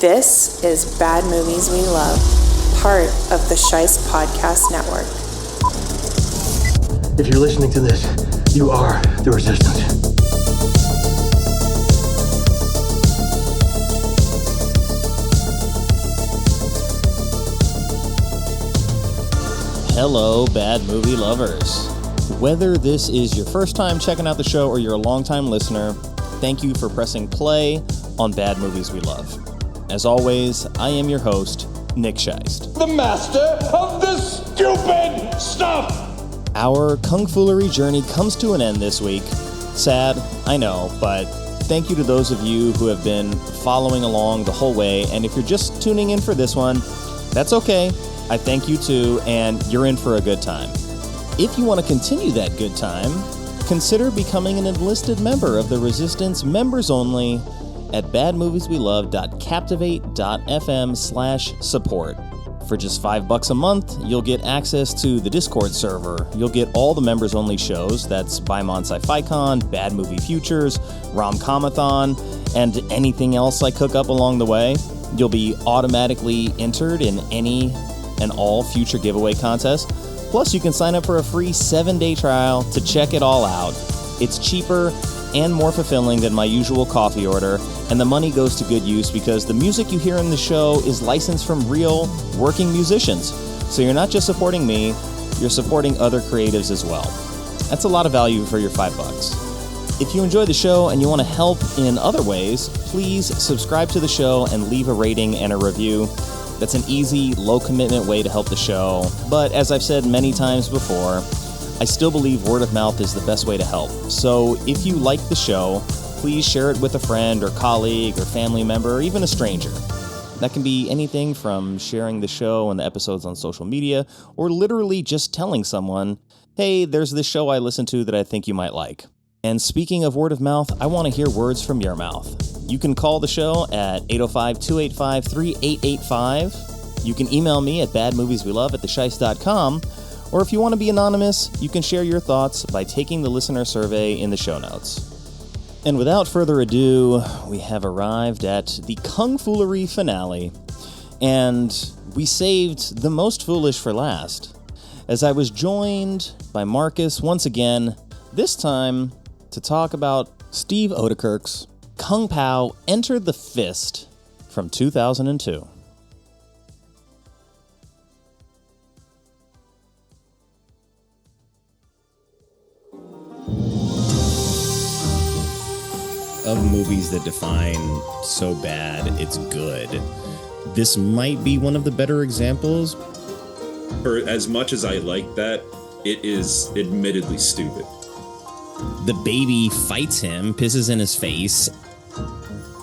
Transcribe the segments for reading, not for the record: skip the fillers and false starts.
This is Bad Movies We Love, part of the Shice Podcast Network. If you're listening to this, you are the resistance. Hello, Bad Movie Lovers. Whether this is your first time checking out the show or you're a longtime listener, thank you for pressing play on Bad Movies We Love. As always, I am your host, Nick Scheist. The master of this stupid stuff! Our Kung Foolery journey comes to an end this week. Sad, I know, but thank you to those of you who have been following along the whole way, and if you're just tuning in for this one, that's okay. I thank you too, and you're in for a good time. If you want to continue that good time, consider becoming an enlisted member of the Resistance members only at badmovieswelove.captivate.fm/support. For just $5 a month, you'll get access to the Discord server. You'll get all the members-only shows. That's Bimon Sci-Fi Con, Bad Movie Futures, Rom-Comathon, and anything else I cook up along the way. You'll be automatically entered in any and all future giveaway contests. Plus, you can sign up for a free 7-day trial to check it all out. It's cheaper and more fulfilling than my usual coffee order, and the money goes to good use because the music you hear in the show is licensed from real working musicians. So you're not just supporting me, you're supporting other creatives as well. That's a lot of value for your $5. If you enjoy the show and you want to help in other ways, please subscribe to the show and leave a rating and a review. That's an easy, low-commitment way to help the show, but as I've said many times before, I still believe word of mouth is the best way to help. So if you like the show, please share it with a friend or colleague or family member or even a stranger. That can be anything from sharing the show and the episodes on social media or literally just telling someone, hey, there's this show I listen to that I think you might like. And speaking of word of mouth, I want to hear words from your mouth. You can call the show at 805-285-3885. You can email me at badmovieswelove@theshice.com. Or if you want to be anonymous, you can share your thoughts by taking the listener survey in the show notes. And without further ado, we have arrived at the Kung Foolery finale. And we saved the most foolish for last, as I was joined by Marcus once again, this time to talk about Steve Oedekerk's Kung Pao Enter the Fist from 2002. Of movies that define so bad it's good, this might be one of the better examples. For as much as I like that, it is admittedly stupid. The baby fights him, pisses in his face.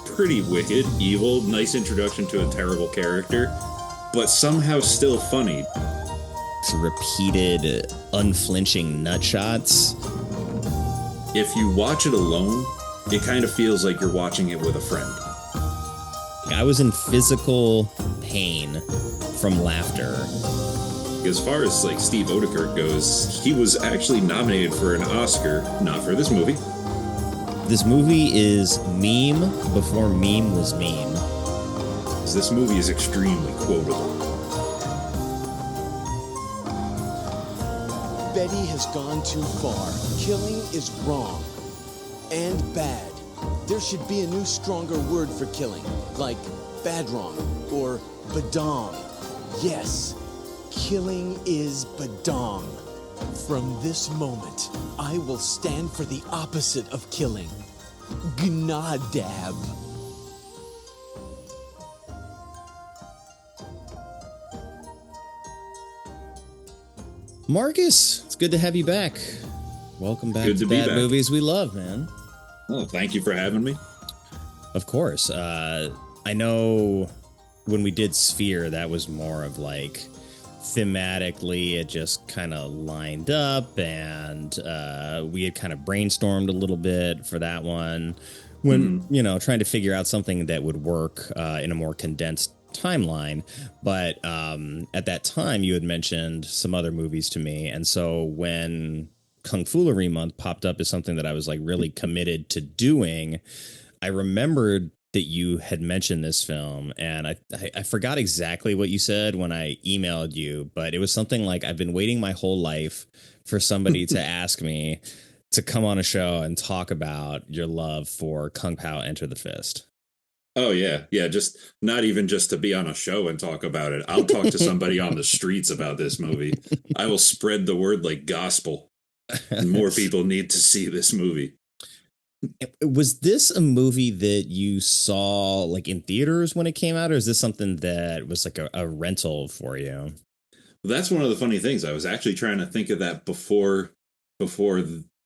Pretty wicked, evil, nice introduction to a terrible character, but somehow still funny. Repeated, unflinching nut shots. If you watch it alone, it kind of feels like you're watching it with a friend. I was in physical pain from laughter. As far as like Steve Oedekerk goes, he was actually nominated for an Oscar, not for this movie. This movie is meme before meme was meme. This movie is extremely quotable. Betty has gone too far. Killing is wrong. And bad. There should be a new, stronger word for killing, like badrong or badong. Yes, killing is badong. From this moment, I will stand for the opposite of killing. Gnadab. Marcus, it's good to have you back. Welcome back to Bad Movies We Love, man. Oh, thank you for having me. Of course. I know when we did Sphere, that was more of like thematically, it just kind of lined up, and we had kind of brainstormed a little bit for that one when, you know, trying to figure out something that would work in a more condensed timeline. But at that time, you had mentioned some other movies to me. And so when Kung Foolery month popped up as something that I was like really committed to doing, I remembered that you had mentioned this film, and I forgot exactly what you said when I emailed you, but it was something like, I've been waiting my whole life for somebody to ask me to come on a show and talk about your love for Kung Pao Enter the Fist. Oh yeah. Just not even just to be on a show and talk about it. I'll talk to somebody on the streets about this movie. I will spread the word like gospel. More people need to see this movie. Was this a movie that you saw like in theaters when it came out, or is this something that was like a rental for you? That's one of the funny things. I was actually trying to think of that before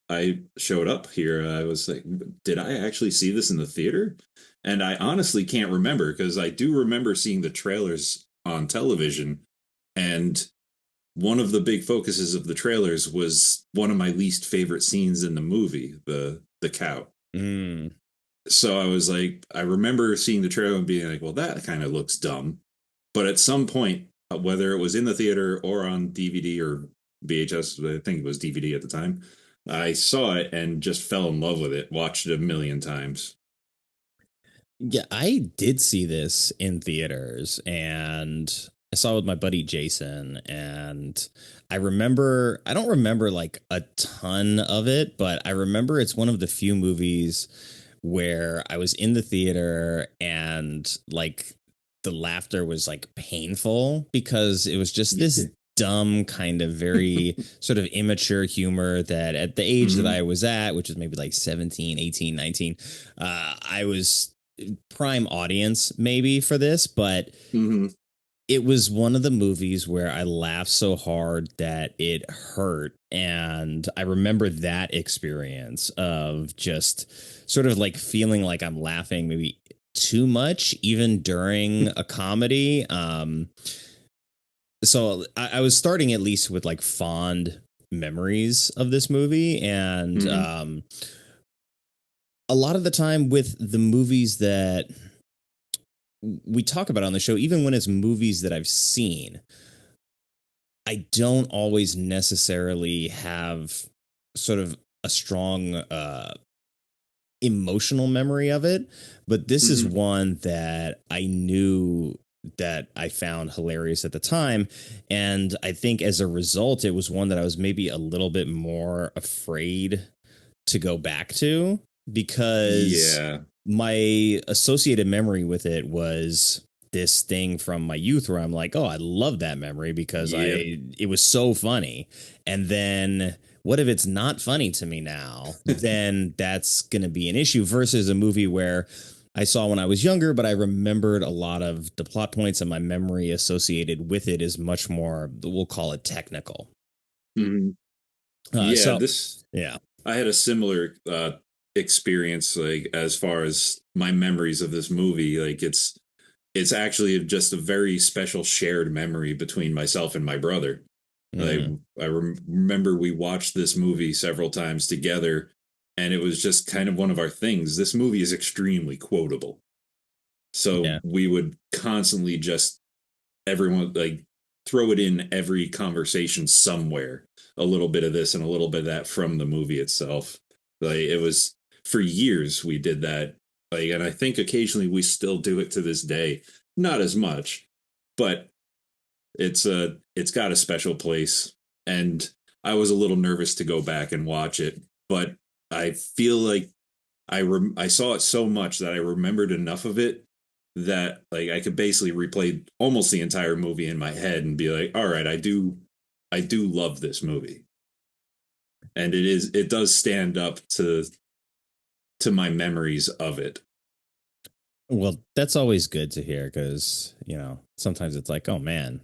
I showed up here. I was like, did I actually see this in the theater? And I honestly can't remember, because I do remember seeing the trailers on television, and one of the big focuses of the trailers was one of my least favorite scenes in the movie, the cow. Mm. So I was like, I remember seeing the trailer and being like, well, that kind of looks dumb. But at some point, whether it was in the theater or on DVD or VHS, I think it was DVD at the time, I saw it and just fell in love with it. Watched it a million times. Yeah, I did see this in theaters, and I saw it with my buddy Jason, and I don't remember like a ton of it, but I remember it's one of the few movies where I was in the theater and like the laughter was like painful, because it was just this dumb kind of very sort of immature humor that at the age that I was at, which is maybe like 17, 18, 19, I was prime audience maybe for this, but it was one of the movies where I laughed so hard that it hurt. And I remember that experience of just sort of like feeling like I'm laughing maybe too much, even during a comedy. So I was starting at least with like fond memories of this movie. And a lot of the time with the movies that we talk about on the show, even when it's movies that I've seen, I don't always necessarily have sort of a strong emotional memory of it. But this is one that I knew that I found hilarious at the time. And I think as a result, it was one that I was maybe a little bit more afraid to go back to, because my associated memory with it was this thing from my youth where I'm like, oh, I love that memory because it was so funny. And then what if it's not funny to me now? Then that's going to be an issue, versus a movie where I saw when I was younger, but I remembered a lot of the plot points, and my memory associated with it is much more, we'll call it technical. I had a similar experience, like as far as my memories of this movie. Like it's actually just a very special shared memory between myself and my brother. Like I remember we watched this movie several times together, and it was just kind of one of our things. This movie is extremely quotable, so we would constantly just, everyone like, throw it in every conversation somewhere, a little bit of this and a little bit of that from the movie itself. Like, it was, for years we did that. Like, and I think occasionally we still do it to this day. Not as much, but it's got a special place. And I was a little nervous to go back and watch it, but I feel like I saw it so much that I remembered enough of it that like I could basically replay almost the entire movie in my head and be like, all right, I do love this movie. And it does stand up to my memories of it. Well, that's always good to hear, because, you know, sometimes it's like, oh man,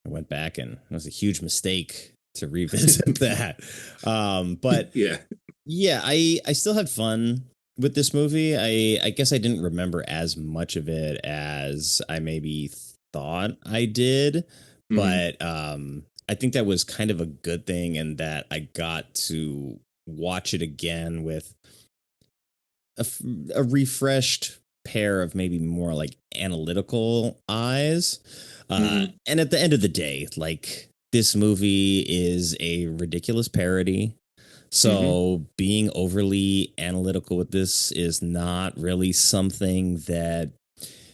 I went back and it was a huge mistake to revisit that. But I still had fun with this movie. I guess I didn't remember as much of it as I maybe thought I did, but I think that was kind of a good thing, and that I got to watch it again with a refreshed pair of maybe more like analytical eyes. And at the end of the day, like, this movie is a ridiculous parody. So being overly analytical with this is not really something that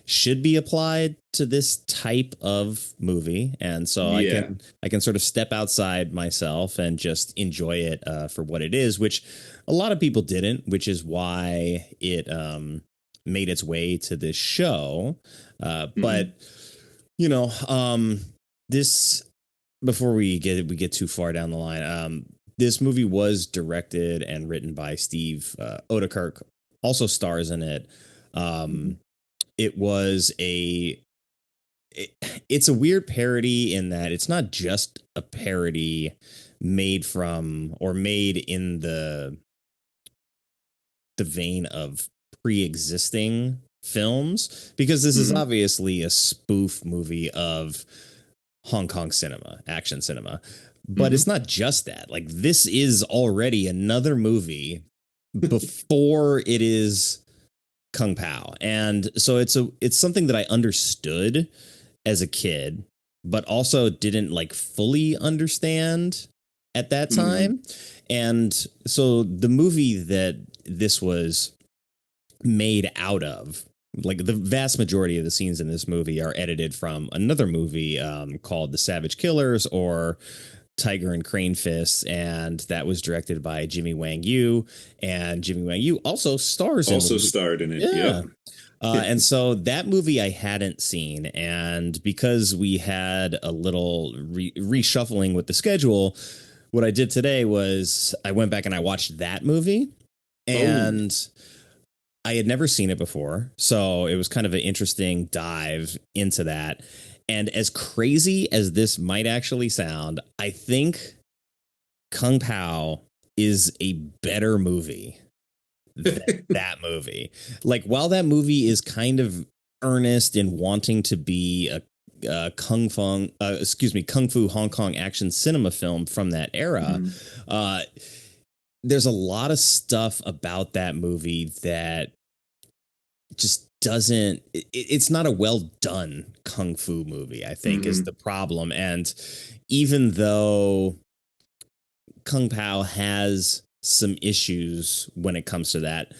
should be applied to this type of movie. And so I can sort of step outside myself and just enjoy it for what it is, which a lot of people didn't, which is why it made its way to this show. But you know, this, before we get too far down the line, this movie was directed and written by Steve Oedekerk, also stars in it. It's a weird parody in that it's not just a parody made in the vein of pre-existing films, because this is obviously a spoof movie of Hong Kong cinema, action cinema. But it's not just that. Like, this is already another movie before it is Kung Pao. And so it's something that I understood as a kid, but also didn't like fully understand at that time. And so the movie that this was made out of, like the vast majority of the scenes in this movie are edited from another movie called The Savage Killers, or Tiger and Crane Fists, and that was directed by Jimmy Wang Yu, and Jimmy Wang Yu also starred in it. Yeah. And so that movie I hadn't seen, and because we had a little reshuffling with the schedule, what I did today was I went back and I watched that movie, and I had never seen it before, so it was kind of an interesting dive into that. And as crazy as this might actually sound, I think Kung Pao is a better movie than that movie. Like, while that movie is kind of earnest in wanting to be a Kung Fu Hong Kong action cinema film from that era, there's a lot of stuff about that movie that just doesn't, it's not a well done kung fu movie, I think, is the problem. And even though Kung Pao has some issues when it comes to that,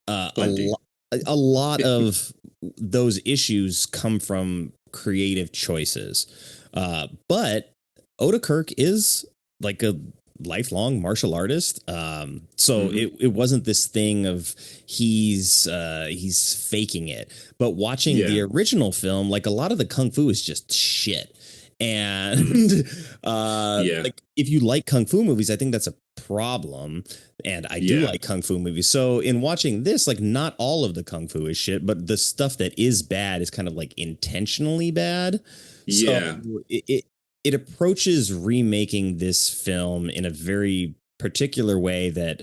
a lot of those issues come from creative choices. But Oedekirk is like a lifelong martial artist, so it wasn't this thing of he's faking it. But watching the original film, like, a lot of the kung fu is just shit, and like, if you like kung fu movies, I think that's a problem, and I do like kung fu movies. So in watching this, like, not all of the kung fu is shit, but the stuff that is bad is kind of like intentionally bad. So it approaches remaking this film in a very particular way that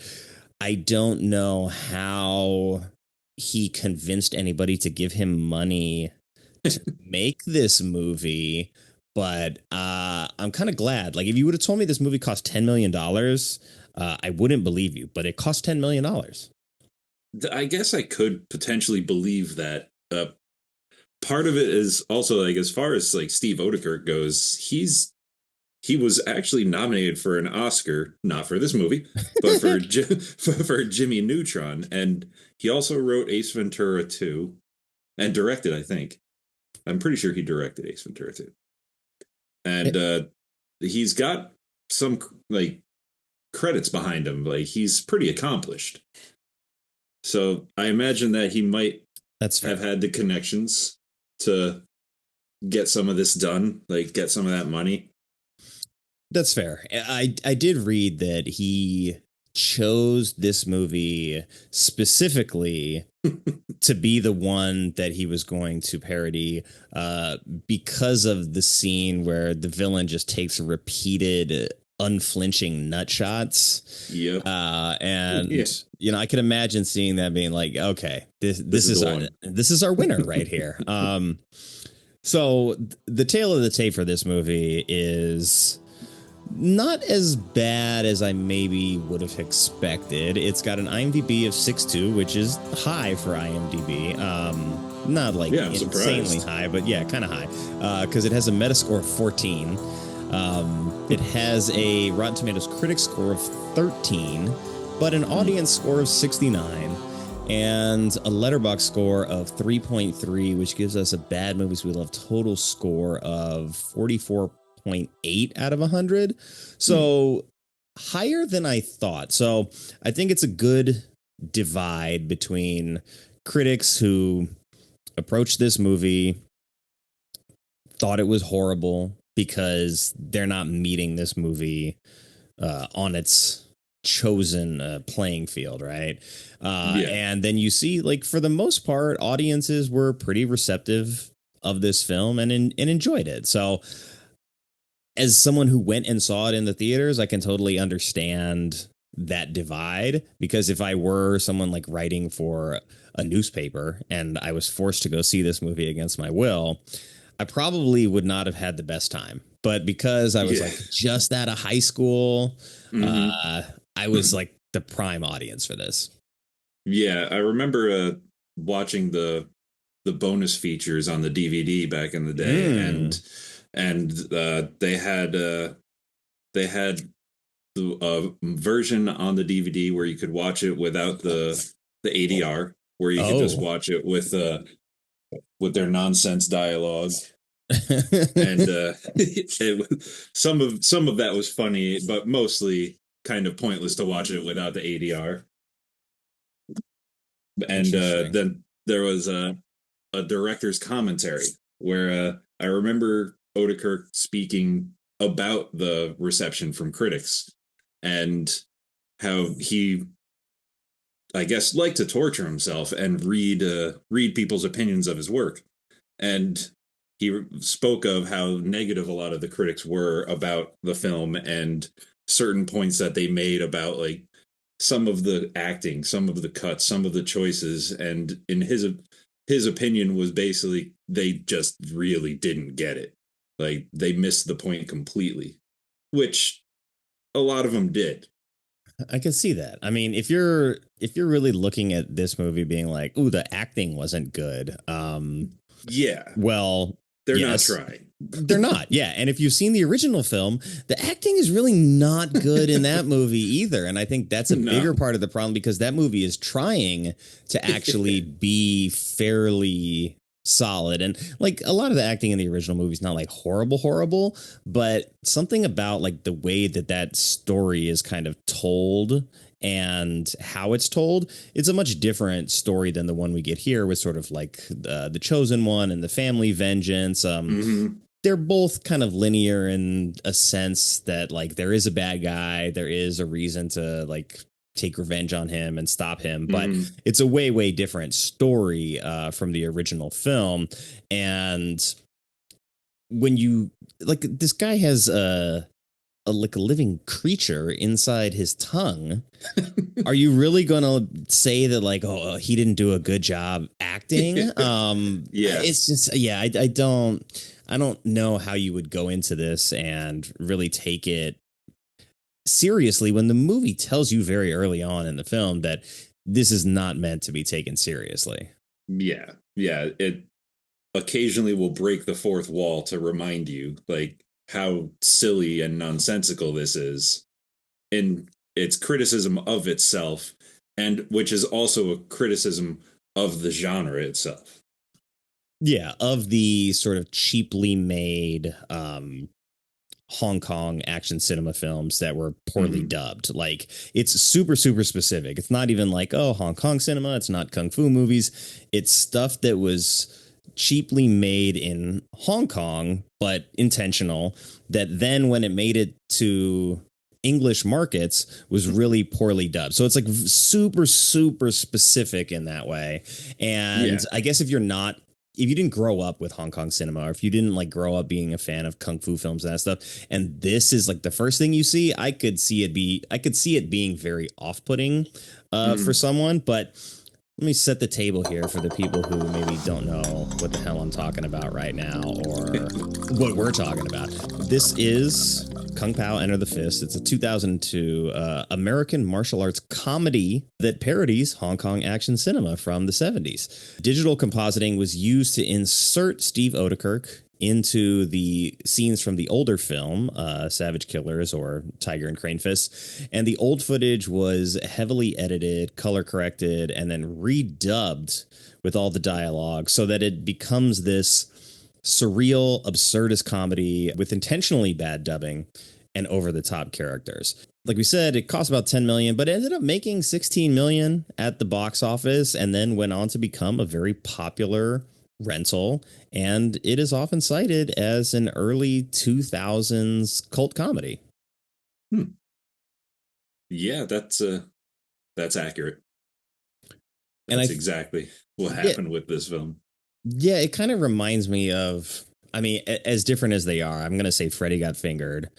I don't know how he convinced anybody to give him money to make this movie. But I'm kind of glad. Like, if you would have told me this movie cost $10 million, I wouldn't believe you. But it cost $10 million. I guess I could potentially believe that. Part of it is also, like, as far as like Steve Oedekerk goes, he was actually nominated for an Oscar, not for this movie, but for for Jimmy Neutron, and he also wrote Ace Ventura 2 and directed, I think. I'm pretty sure he directed Ace Ventura 2. And he's got some like credits behind him. Like, he's pretty accomplished. So I imagine that he might have had the connections to get some of this done, like get some of that money. That's fair. I did read that he chose this movie specifically to be the one that he was going to parody because of the scene where the villain just takes repeated unflinching nut shots. Yep. And you know, I can imagine seeing that being like, okay, this is our winner right here. So the tale of the tape for this movie is not as bad as I maybe would have expected. It's got an IMDb of 6.2, which is high for IMDb. Not like insanely high, but yeah, kind of high. Because it has a Metascore of 14. It has a Rotten Tomatoes critic score of 13, but an audience score of 69, and a Letterboxd score of 3.3, which gives us a Bad Movies We Love total score of 44.8 out of 100. So higher than I thought. So I think it's a good divide between critics who approached this movie, thought it was horrible because they're not meeting this movie on its chosen playing field, right? And then you see, like, for the most part, audiences were pretty receptive of this film and enjoyed it. So as someone who went and saw it in the theaters, I can totally understand that divide, because if I were someone like writing for a newspaper and I was forced to go see this movie against my will, I probably would not have had the best time. But because I was like just out of high school, I was like the prime audience for this. Yeah, I remember watching the bonus features on the DVD back in the day, and they had the version on the DVD where you could watch it without the ADR, where you could just watch it with their nonsense dialogue. And some of that was funny, but mostly kind of pointless to watch it without the ADR. And then there was a director's commentary where I remember Oedekirk speaking about the reception from critics and how he, I guess, liked to torture himself and read people's opinions of his work. And he spoke of how negative a lot of the critics were about the film and certain points that they made about, like, some of the acting, some of the cuts, some of the choices. And in his opinion was basically they just really didn't get it. Like, they missed the point completely, which a lot of them did. I can see that. I mean, if you're really looking at this movie being like, ooh, the acting wasn't good. Well, they're not trying. They're not. Yeah. And if you've seen the original film, the acting is really not good in that movie either. And I think that's a bigger part of the problem, because that movie is trying to actually be fairly solid. And like a lot of the acting in the original movie is not like horrible, but something about like the way that story is kind of told and how it's told, it's a much different story than the one we get here with sort of like the Chosen One and the family vengeance. They're both kind of linear in a sense that, like, there is a bad guy, there is a reason to like take revenge on him and stop him, but it's a way different story from the original film. And when you like, this guy has a living creature inside his tongue. Are you really gonna say that, like, he didn't do a good job acting? It's just, I don't know how you would go into this and really take it seriously when the movie tells you very early on in the film that this is not meant to be taken seriously. Yeah. It occasionally will break the fourth wall to remind you, like, how silly and nonsensical this is in its criticism of itself, and which is also a criticism of the genre itself. Yeah, of the sort of cheaply made Hong Kong action cinema films that were poorly dubbed. Like, it's super specific. It's not even like, oh, Hong Kong cinema. It's not kung fu movies. It's stuff that was cheaply made in Hong Kong, but intentional, that then when it made it to English markets was really poorly dubbed. So it's like super specific in that way. And I guess if you didn't grow up with Hong Kong cinema, or if you didn't like grow up being a fan of kung fu films and that stuff, and this is like the first thing you see, I could see it being very off-putting for someone. But let me set the table here for the people who maybe don't know what the hell I'm talking about right now, or what we're talking about. This is Kung Pao Enter the Fist. It's a 2002 American martial arts comedy that parodies Hong Kong action cinema from the 70s. Digital compositing was used to insert Steve Oedekerk into the scenes from the older film, Savage Killers or Tiger and Crane Fists. And the old footage was heavily edited, color corrected, and then redubbed with all the dialogue so that it becomes this surreal, absurdist comedy with intentionally bad dubbing and over the top characters. Like we said, it cost about 10 million, but it ended up making 16 million at the box office and then went on to become a very popular rental. And it is often cited as an early 2000s cult comedy. Yeah, that's accurate. And That's exactly what happened with this film. Yeah, it kind of reminds me of, I mean, as different as they are, I'm going to say Freddy Got Fingered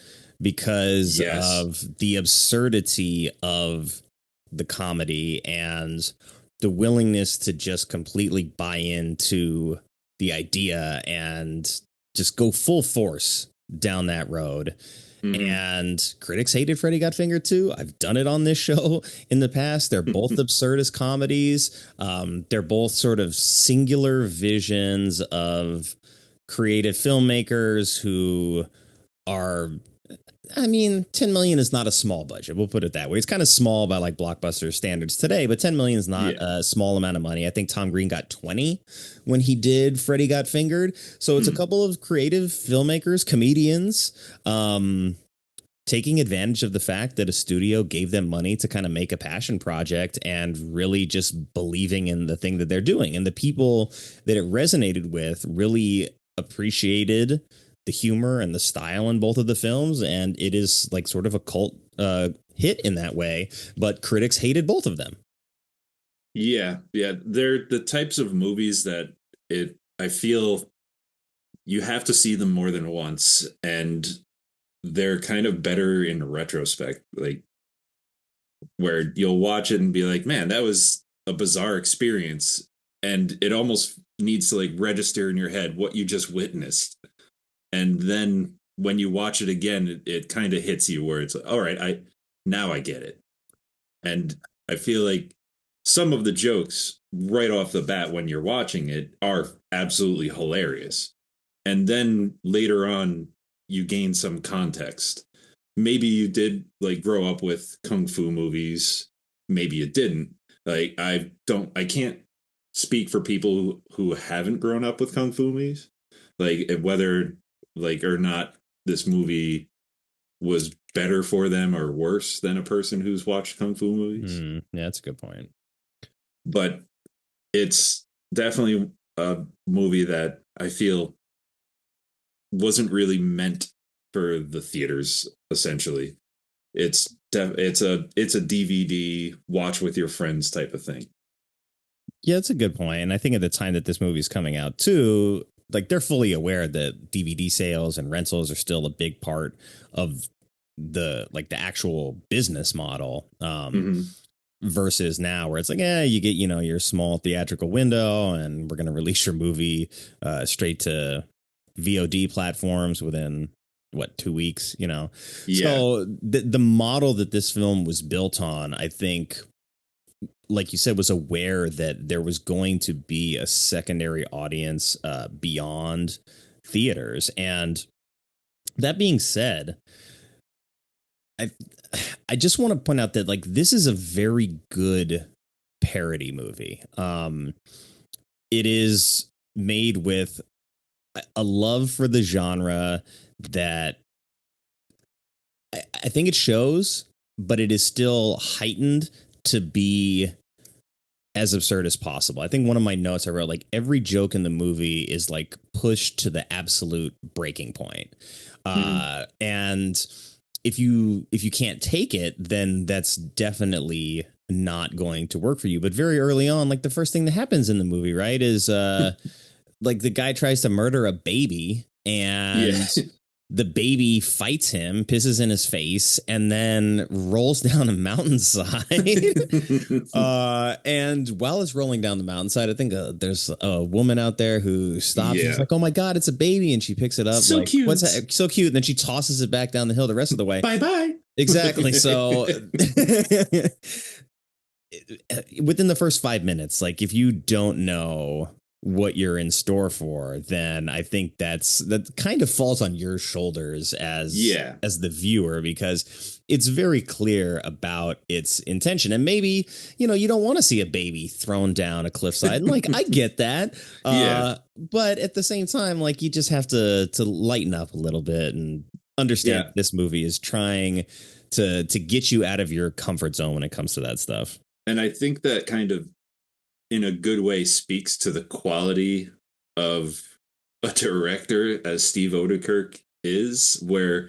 because of the absurdity of the comedy and the willingness to just completely buy into the idea and just go full force down that road. And critics hated Freddy Got Fingered too. I've done it on this show in the past. They're both absurdist comedies. They're both sort of singular visions of creative filmmakers who are, I mean, 10 million is not a small budget. We'll put it that way. It's kind of small by like blockbuster standards today, but 10 million is not a small amount of money. I think Tom Green got 20 when he did Freddy Got Fingered. So it's a couple of creative filmmakers, comedians, taking advantage of the fact that a studio gave them money to kind of make a passion project and really just believing in the thing that they're doing. And the people that it resonated with really appreciated the humor and the style in both of the films, and it is like sort of a cult hit in that way, but critics hated both of them. Yeah, they're the types of movies that I feel you have to see them more than once, and they're kind of better in retrospect, like where you'll watch it and be like, man, that was a bizarre experience, and it almost needs to like register in your head what you just witnessed. And then when you watch it again, it kind of hits you where it's like, all right, I get it. And I feel like some of the jokes right off the bat when you're watching it are absolutely hilarious. And then later on, you gain some context. Maybe you did like grow up with kung fu movies. Maybe you didn't. Like I can't speak for people who haven't grown up with kung fu movies. Like whether like or not this movie was better for them or worse than a person who's watched kung fu movies. Yeah, that's a good point. But it's definitely a movie that I feel wasn't really meant for the theaters. Essentially, it's a DVD watch with your friends type of thing. Yeah, that's a good point. And I think at the time that this movie's coming out too, like they're fully aware that DVD sales and rentals are still a big part of the actual business model. Versus now where it's like, you get, your small theatrical window and we're going to release your movie straight to VOD platforms within 2 weeks, So the model that this film was built on, I think, like you said, was aware that there was going to be a secondary audience beyond theaters. And that being said, I just want to point out that like this is a very good parody movie. It is made with a love for the genre that I think it shows, but it is still heightened to be as absurd as possible. I think one of my notes I wrote, like every joke in the movie is like pushed to the absolute breaking point. And if you can't take it, then that's definitely not going to work for you. But very early on, like the first thing that happens in the movie, right, is like the guy tries to murder a baby and the baby fights him, pisses in his face, and then rolls down a mountainside. And while it's rolling down the mountainside, I think there's a woman out there who stops. She's like, "Oh my God, it's a baby!" And she picks it up. So like, cute. What's that? So cute. And then she tosses it back down the hill the rest of the way. Bye bye. Exactly. So within the first 5 minutes, like if you don't know what you're in store for, then I think that kind of falls on your shoulders as the viewer, because it's very clear about its intention. And maybe, you don't want to see a baby thrown down a cliffside. And like, I get that. But at the same time, like, you just have to lighten up a little bit and understand this movie is trying to get you out of your comfort zone when it comes to that stuff. And I think that kind of, in a good way, speaks to the quality of a director as Steve Oedekerk is, where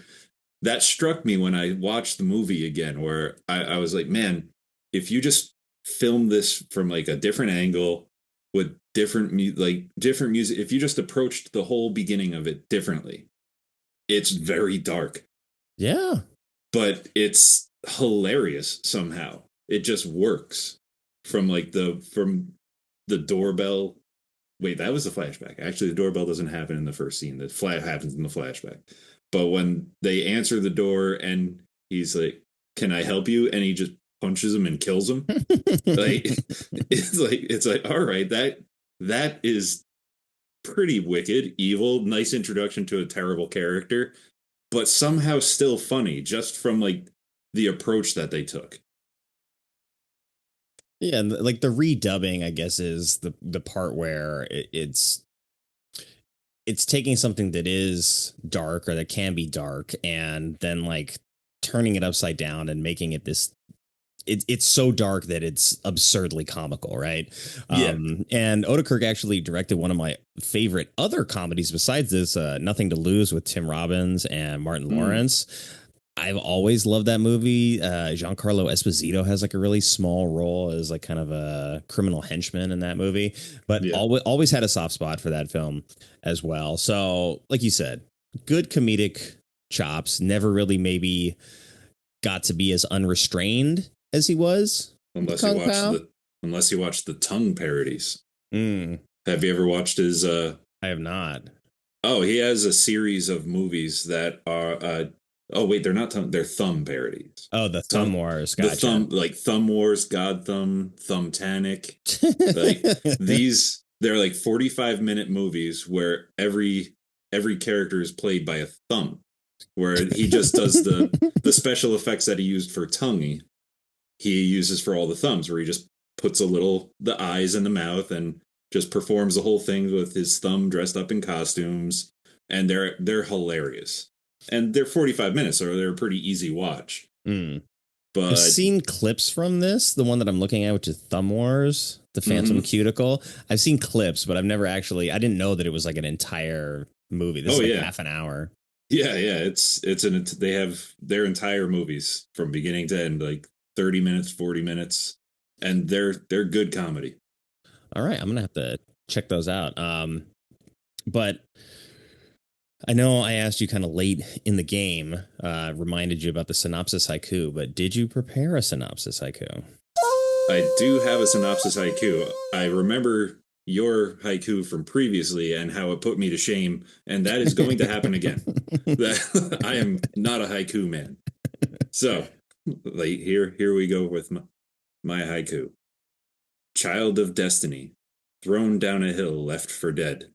that struck me when I watched the movie again, where I was like, man, if you just film this from like a different angle with different music, if you just approached the whole beginning of it differently, it's very dark. Yeah. But it's hilarious somehow. It just works. From the doorbell. Wait, that was a flashback. Actually, the doorbell doesn't happen in the first scene. The flat happens in the flashback. But when they answer the door and he's like, "Can I help you?" and he just punches him and kills him. It's like, all right, that is pretty wicked, evil, nice introduction to a terrible character, but somehow still funny just from like the approach that they took. Yeah, and like the redubbing, I guess, is the part where it's taking something that is dark or that can be dark and then like turning it upside down and making it this. It's so dark that it's absurdly comical, right? Yeah. And Oedekirk actually directed one of my favorite other comedies besides this, Nothing to Lose, with Tim Robbins and Martin Lawrence. I've always loved that movie. Giancarlo Esposito has like a really small role as like kind of a criminal henchman in that movie, but always had a soft spot for that film as well. So like you said, good comedic chops, never really maybe got to be as unrestrained as he was. Unless you watch the tongue parodies. Have you ever watched his I have not. Oh, he has a series of movies that are oh wait, they're not they're thumb parodies. Oh, the Thumb Wars. Gotcha. The Thumb Wars, God Thumb, Thumbtanic. Like they're like 45-minute movies where every character is played by a thumb. Where he just does the special effects that he used for tongue, he uses for all the thumbs, where he just puts the eyes in the mouth and just performs the whole thing with his thumb dressed up in costumes, and they're hilarious. And they're 45 minutes, so they're a pretty easy watch. But I've seen clips from this, the one that I'm looking at, which is Thumb Wars, the Phantom Cuticle. I've seen clips, but I've never actually, I didn't know that it was like an entire movie. This is like half an hour. Yeah. They have their entire movies from beginning to end, like 30 minutes, 40 minutes, and they're good comedy. All right, I'm gonna have to check those out. But I know I asked you kind of late in the game, reminded you about the synopsis haiku, but did you prepare a synopsis haiku? I do have a synopsis haiku. I remember your haiku from previously and how it put me to shame, and that is going to happen again. I am not a haiku man. So, like, here we go with my haiku. Child of destiny, thrown down a hill, left for dead.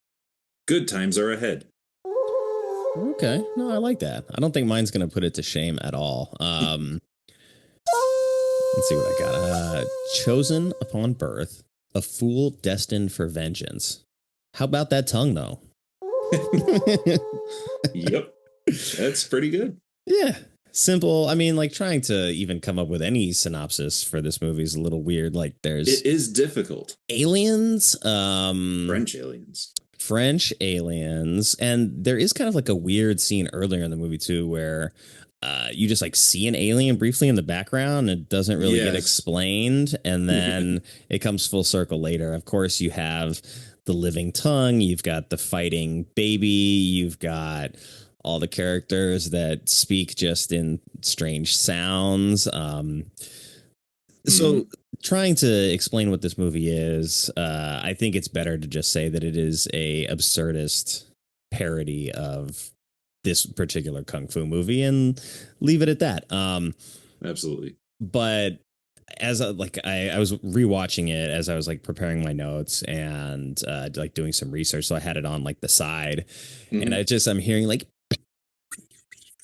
Good times are ahead. Okay, no, I like that. I don't think mine's going to put it to shame at all. Let's see what I got. Chosen upon birth, a fool destined for vengeance. How about that tongue, though? Yep, that's pretty good. Yeah, simple. I mean, like, trying to even come up with any synopsis for this movie is a little weird. Like, it is difficult. Aliens, French aliens, and there is kind of like a weird scene earlier in the movie too, where you just like see an alien briefly in the background. It doesn't really get explained, and then it comes full circle later. Of course, you have the living tongue, you've got the fighting baby, you've got all the characters that speak just in strange sounds. So trying to explain what this movie is, I think it's better to just say that it is a absurdist parody of this particular Kung Fu movie and leave it at that. Absolutely. But I was rewatching it as I was like preparing my notes and like doing some research, so I had it on like the side, and I'm hearing like.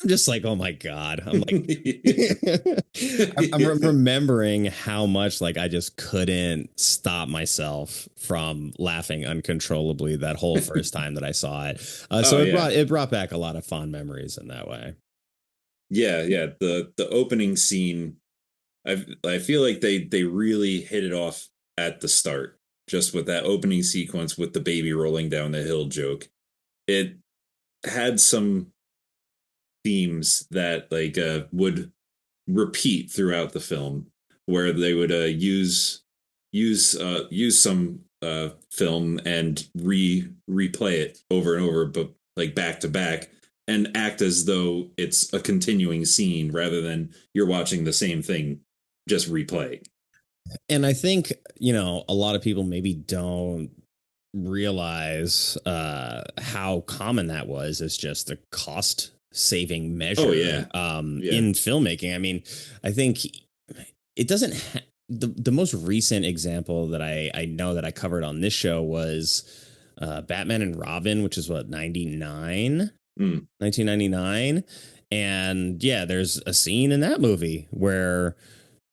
I'm just like, oh my God. I'm like, I'm remembering how much like I just couldn't stop myself from laughing uncontrollably that whole first time that I saw it. It brought back a lot of fond memories in that way. Yeah. The opening scene, I feel like they really hit it off at the start, just with that opening sequence with the baby rolling down the hill joke. It had some themes that like would repeat throughout the film, where they would use some film and replay it over and over, but like back to back, and act as though it's a continuing scene rather than you're watching the same thing just replay. And I think, a lot of people maybe don't realize how common that was as just a cost saving measure in filmmaking. I mean, I think it doesn't the most recent example that I know that I covered on this show was Batman and Robin, which is 1999. And yeah, there's a scene in that movie where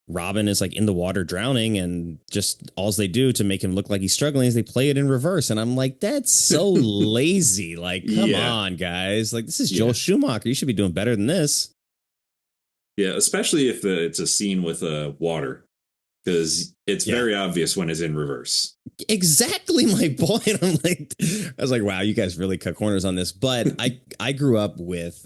Robin is like in the water drowning, and just all they do to make him look like he's struggling is they play it in reverse. And I'm like, that's so lazy. Like, come on, guys. Like, this is Joel Schumacher. You should be doing better than this. Yeah, especially if it's a scene with water, because it's very obvious when it's in reverse. Exactly my point. I was like, wow, you guys really cut corners on this. But I grew up with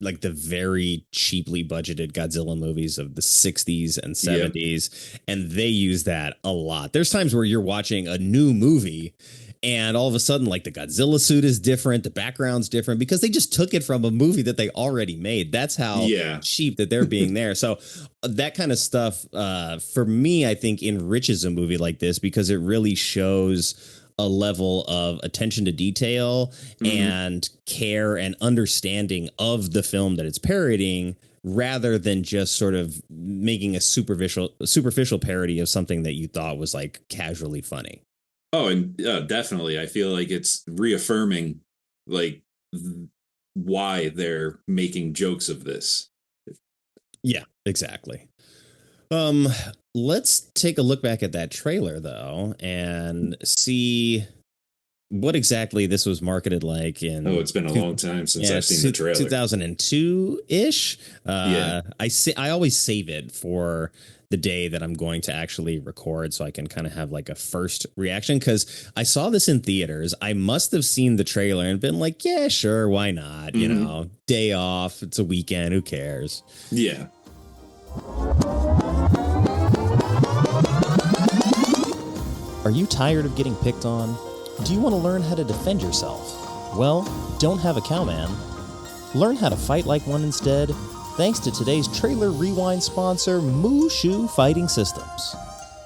like the very cheaply budgeted Godzilla movies of the 60s and 70s. And they use that a lot. There's times where you're watching a new movie and all of a sudden, like, the Godzilla suit is different. The background's different because they just took it from a movie that they already made. That's how cheap that they're being there. So that kind of stuff, for me, I think enriches a movie like this because it really shows a level of attention to detail and care and understanding of the film that it's parodying, rather than just sort of making a superficial parody of something that you thought was like casually funny. Oh, and definitely. I feel like it's reaffirming like why they're making jokes of this. Yeah, exactly. Let's take a look back at that trailer, though, and see what exactly this was marketed like in... Oh, it's been a long time since I've seen the trailer. 2002-ish. I always save it for the day that I'm going to actually record so I can kind of have like a first reaction, because I saw this in theaters. I must have seen the trailer and been like, yeah, sure, why not? You know, day off, it's a weekend, who cares? Yeah. Are you tired of getting picked on? Do you want to learn how to defend yourself? Well, don't have a cowman. Learn how to fight like one instead, thanks to today's Trailer Rewind sponsor, Mushu Fighting Systems.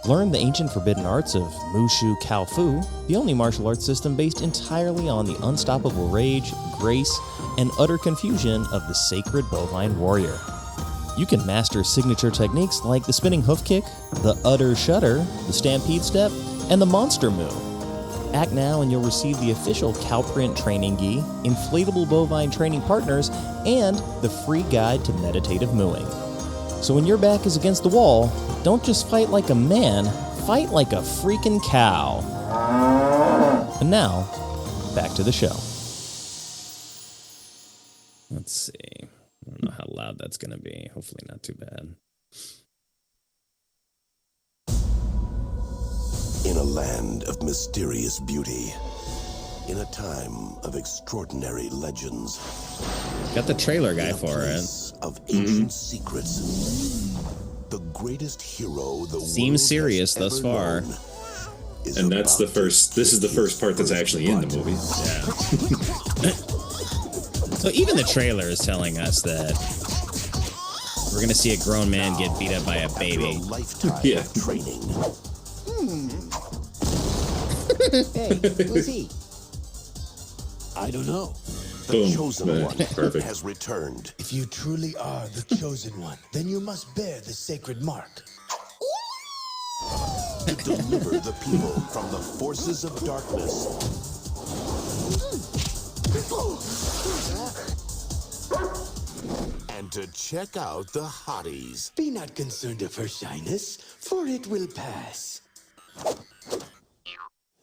Learn the ancient forbidden arts of Mushu Kung Fu, the only martial arts system based entirely on the unstoppable rage, grace, and utter confusion of the sacred bovine warrior. You can master signature techniques like the spinning hoof kick, the utter shudder, the stampede step, and the monster moo. Act now and you'll receive the official Cowprint training gi, inflatable bovine training partners, and the free guide to meditative mooing. So when your back is against the wall, don't just fight like a man, fight like a freaking cow. And now, back to the show. Let's see. I don't know how loud that's going to be. Hopefully not too bad. In a land of mysterious beauty, in a time of extraordinary legends, got the trailer guy for it. Of ancient secrets, the greatest hero the seems serious thus far. And that's the first. This is the first part that's actually in the movie. Yeah. So even the trailer is telling us that we're gonna see a grown man get beat up by a baby. Yeah. Training. Hey, who's he? I don't know. The Boom. chosen one Perfect. has returned. If you truly are the chosen one, then you must bear the sacred mark. to deliver the people from the forces of darkness. And to check out the hotties. Be not concerned of her shyness, for it will pass.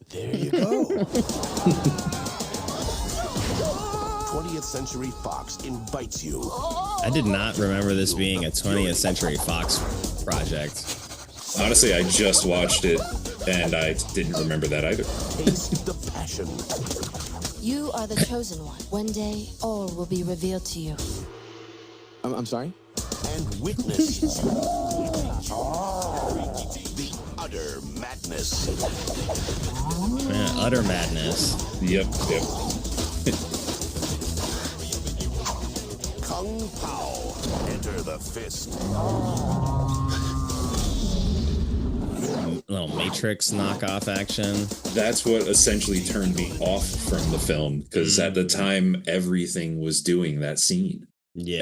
There you go. 20th Century Fox invites you. I did not remember this being a 20th Century Fox project. Honestly, I just watched it, and I didn't remember that either. Taste the passion. You are the chosen one. One day, all will be revealed to you. I'm sorry? And witness the utter madness. Yeah, utter madness. Yep. Kung Pao. Enter the fist. Little Matrix knockoff action. That's what essentially turned me off from the film, because at the time, everything was doing that scene. Yeah.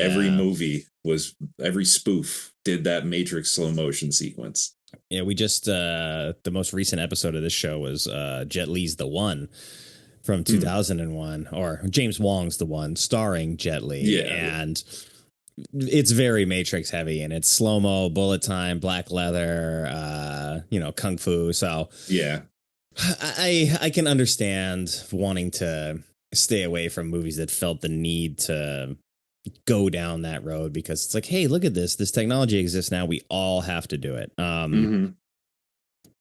Every spoof did that Matrix slow motion sequence. Yeah, we just, the most recent episode of this show was Jet Li's The One from 2001, or James Wong's The One, starring Jet Li. Yeah. And it's very Matrix heavy, and it's slow-mo, bullet time, black leather, kung fu. So Yeah. I can understand wanting to stay away from movies that felt the need to go down that road, because it's like, hey, look at this technology exists now, we all have to do it.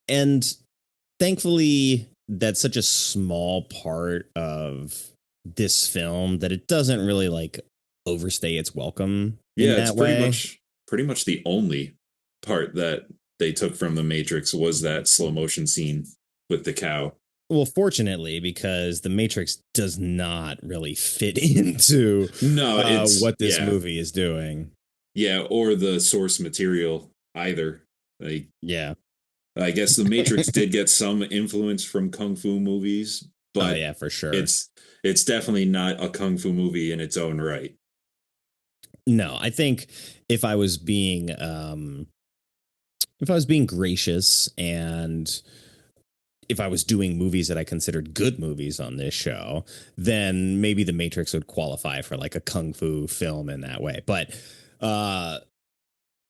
And thankfully that's such a small part of this film that it doesn't really like overstay its welcome. Yeah, it's pretty much the only part that they took from the Matrix was that slow motion scene with the cow. Well, fortunately, because the Matrix does not really fit into what this movie is doing. Yeah, or the source material either. Like, yeah, I guess the Matrix did get some influence from kung fu movies, but yeah, for sure, it's definitely not a kung fu movie in its own right. No, I think if I was being gracious, and if I was doing movies that I considered good movies on this show, then maybe The Matrix would qualify for like a kung fu film in that way. But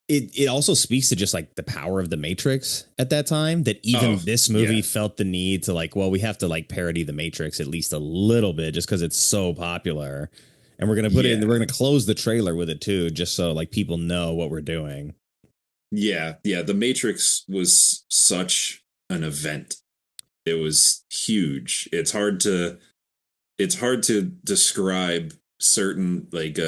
it also speaks to just like the power of The Matrix at that time, that even this movie felt the need to like, well, we have to like parody The Matrix at least a little bit just because it's so popular. And we're going to put it in, we're going to close the trailer with it too, just so like people know what we're doing. Yeah. The Matrix was such an event. It was huge. It's hard to describe certain like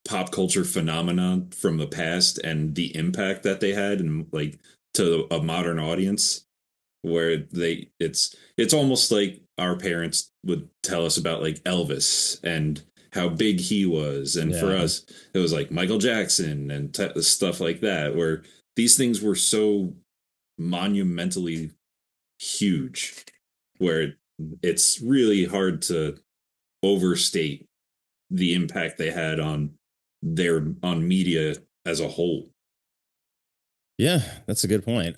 pop culture phenomenon from the past and the impact that they had, and like to a modern audience, where it's almost like our parents would tell us about like Elvis and how big he was, and for us it was like Michael Jackson and stuff like that, where these things were so monumentally huge, where it's really hard to overstate the impact they had on media as a whole. Yeah, that's a good point.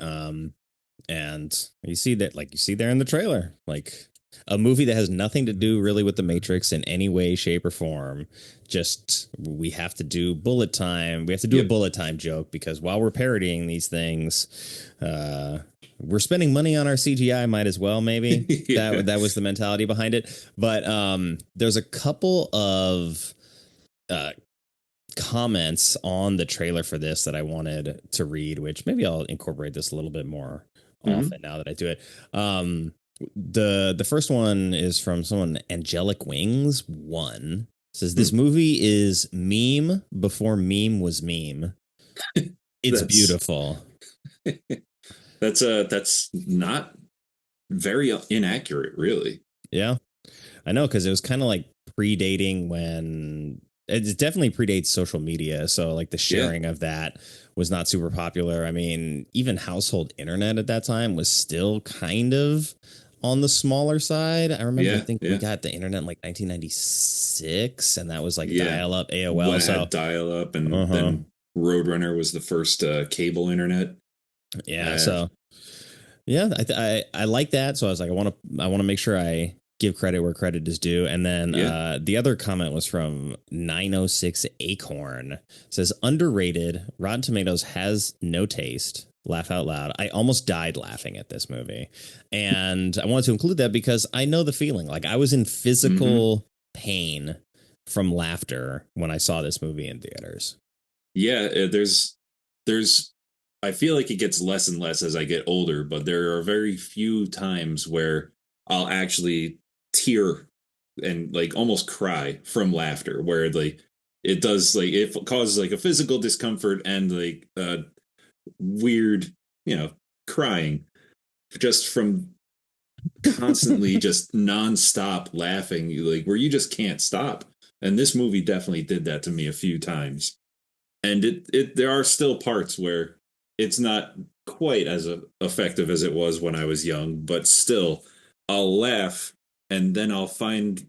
And you see there in the trailer, like a movie that has nothing to do really with the Matrix in any way, shape, or form. Just we have to do bullet time. We have to do a bullet time joke, because while we're parodying these things, we're spending money on our CGI. Might as well, maybe. That was the mentality behind it. But there's a couple of comments on the trailer for this that I wanted to read, which maybe I'll incorporate this a little bit more often now that I do it. The first one is from someone, Angelic Wings 1. It says this movie is meme before meme was meme. It's beautiful. That's not very inaccurate, really. Yeah, I know, because it was kind of like predating when it definitely predates social media. So like the sharing of that was not super popular. I mean, even household internet at that time was still kind of on the smaller side. I remember, I think we got the internet in like 1996, and that was like dial-up AOL. When it had dial-up, and then Roadrunner was the first cable internet. Yeah. So yeah, I like that. So I was like, I want to make sure I give credit where credit is due. And then the other comment was from 906 Acorn. It says underrated. Rotten Tomatoes has no taste. Laugh out loud. I almost died laughing at this movie. And I wanted to include that because I know the feeling. Like I was in physical pain from laughter when I saw this movie in theaters. Yeah, there's I feel like it gets less and less as I get older, but there are very few times where I'll actually tear and like almost cry from laughter, where like it does, like it causes like a physical discomfort and like weird, crying just from constantly just nonstop laughing, like where you just can't stop. And this movie definitely did that to me a few times. And it there are still parts where it's not quite as effective as it was when I was young, but still I'll laugh and then I'll find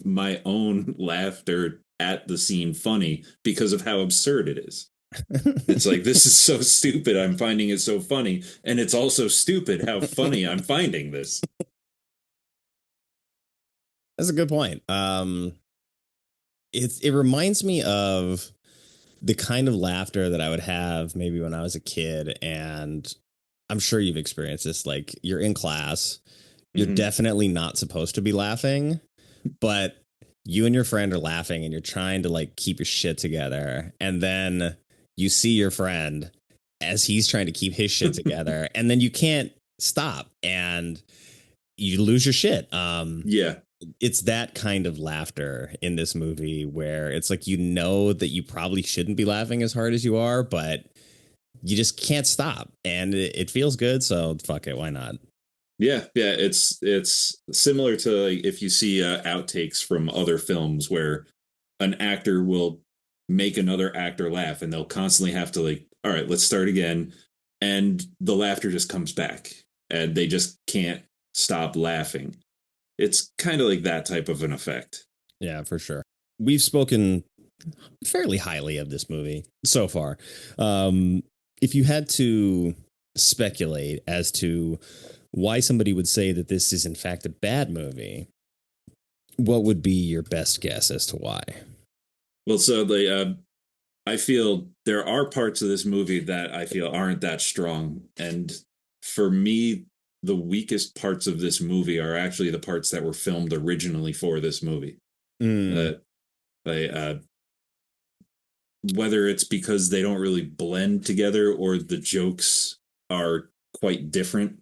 my own laughter at the scene funny because of how absurd it is. It's like, this is so stupid, I'm finding it so funny, and it's also stupid how funny I'm finding this. That's a good point. It reminds me of the kind of laughter that I would have maybe when I was a kid, and I'm sure you've experienced this. Like you're in class, you're definitely not supposed to be laughing, but you and your friend are laughing and you're trying to like keep your shit together, and then you see your friend as he's trying to keep his shit together, and then you can't stop and you lose your shit. Yeah. It's that kind of laughter in this movie where it's like, that you probably shouldn't be laughing as hard as you are, but you just can't stop, and it feels good. So fuck it. Why not? Yeah. It's similar to like, if you see outtakes from other films where an actor will make another actor laugh and they'll constantly have to like, all right, let's start again. And the laughter just comes back and they just can't stop laughing. It's kind of like that type of an effect. Yeah, for sure. We've spoken fairly highly of this movie so far. If you had to speculate as to why somebody would say that this is in fact a bad movie, what would be your best guess as to why? Well, so I feel there are parts of this movie that I feel aren't that strong. And for me, the weakest parts of this movie are actually the parts that were filmed originally for this movie. Whether it's because they don't really blend together or the jokes are quite different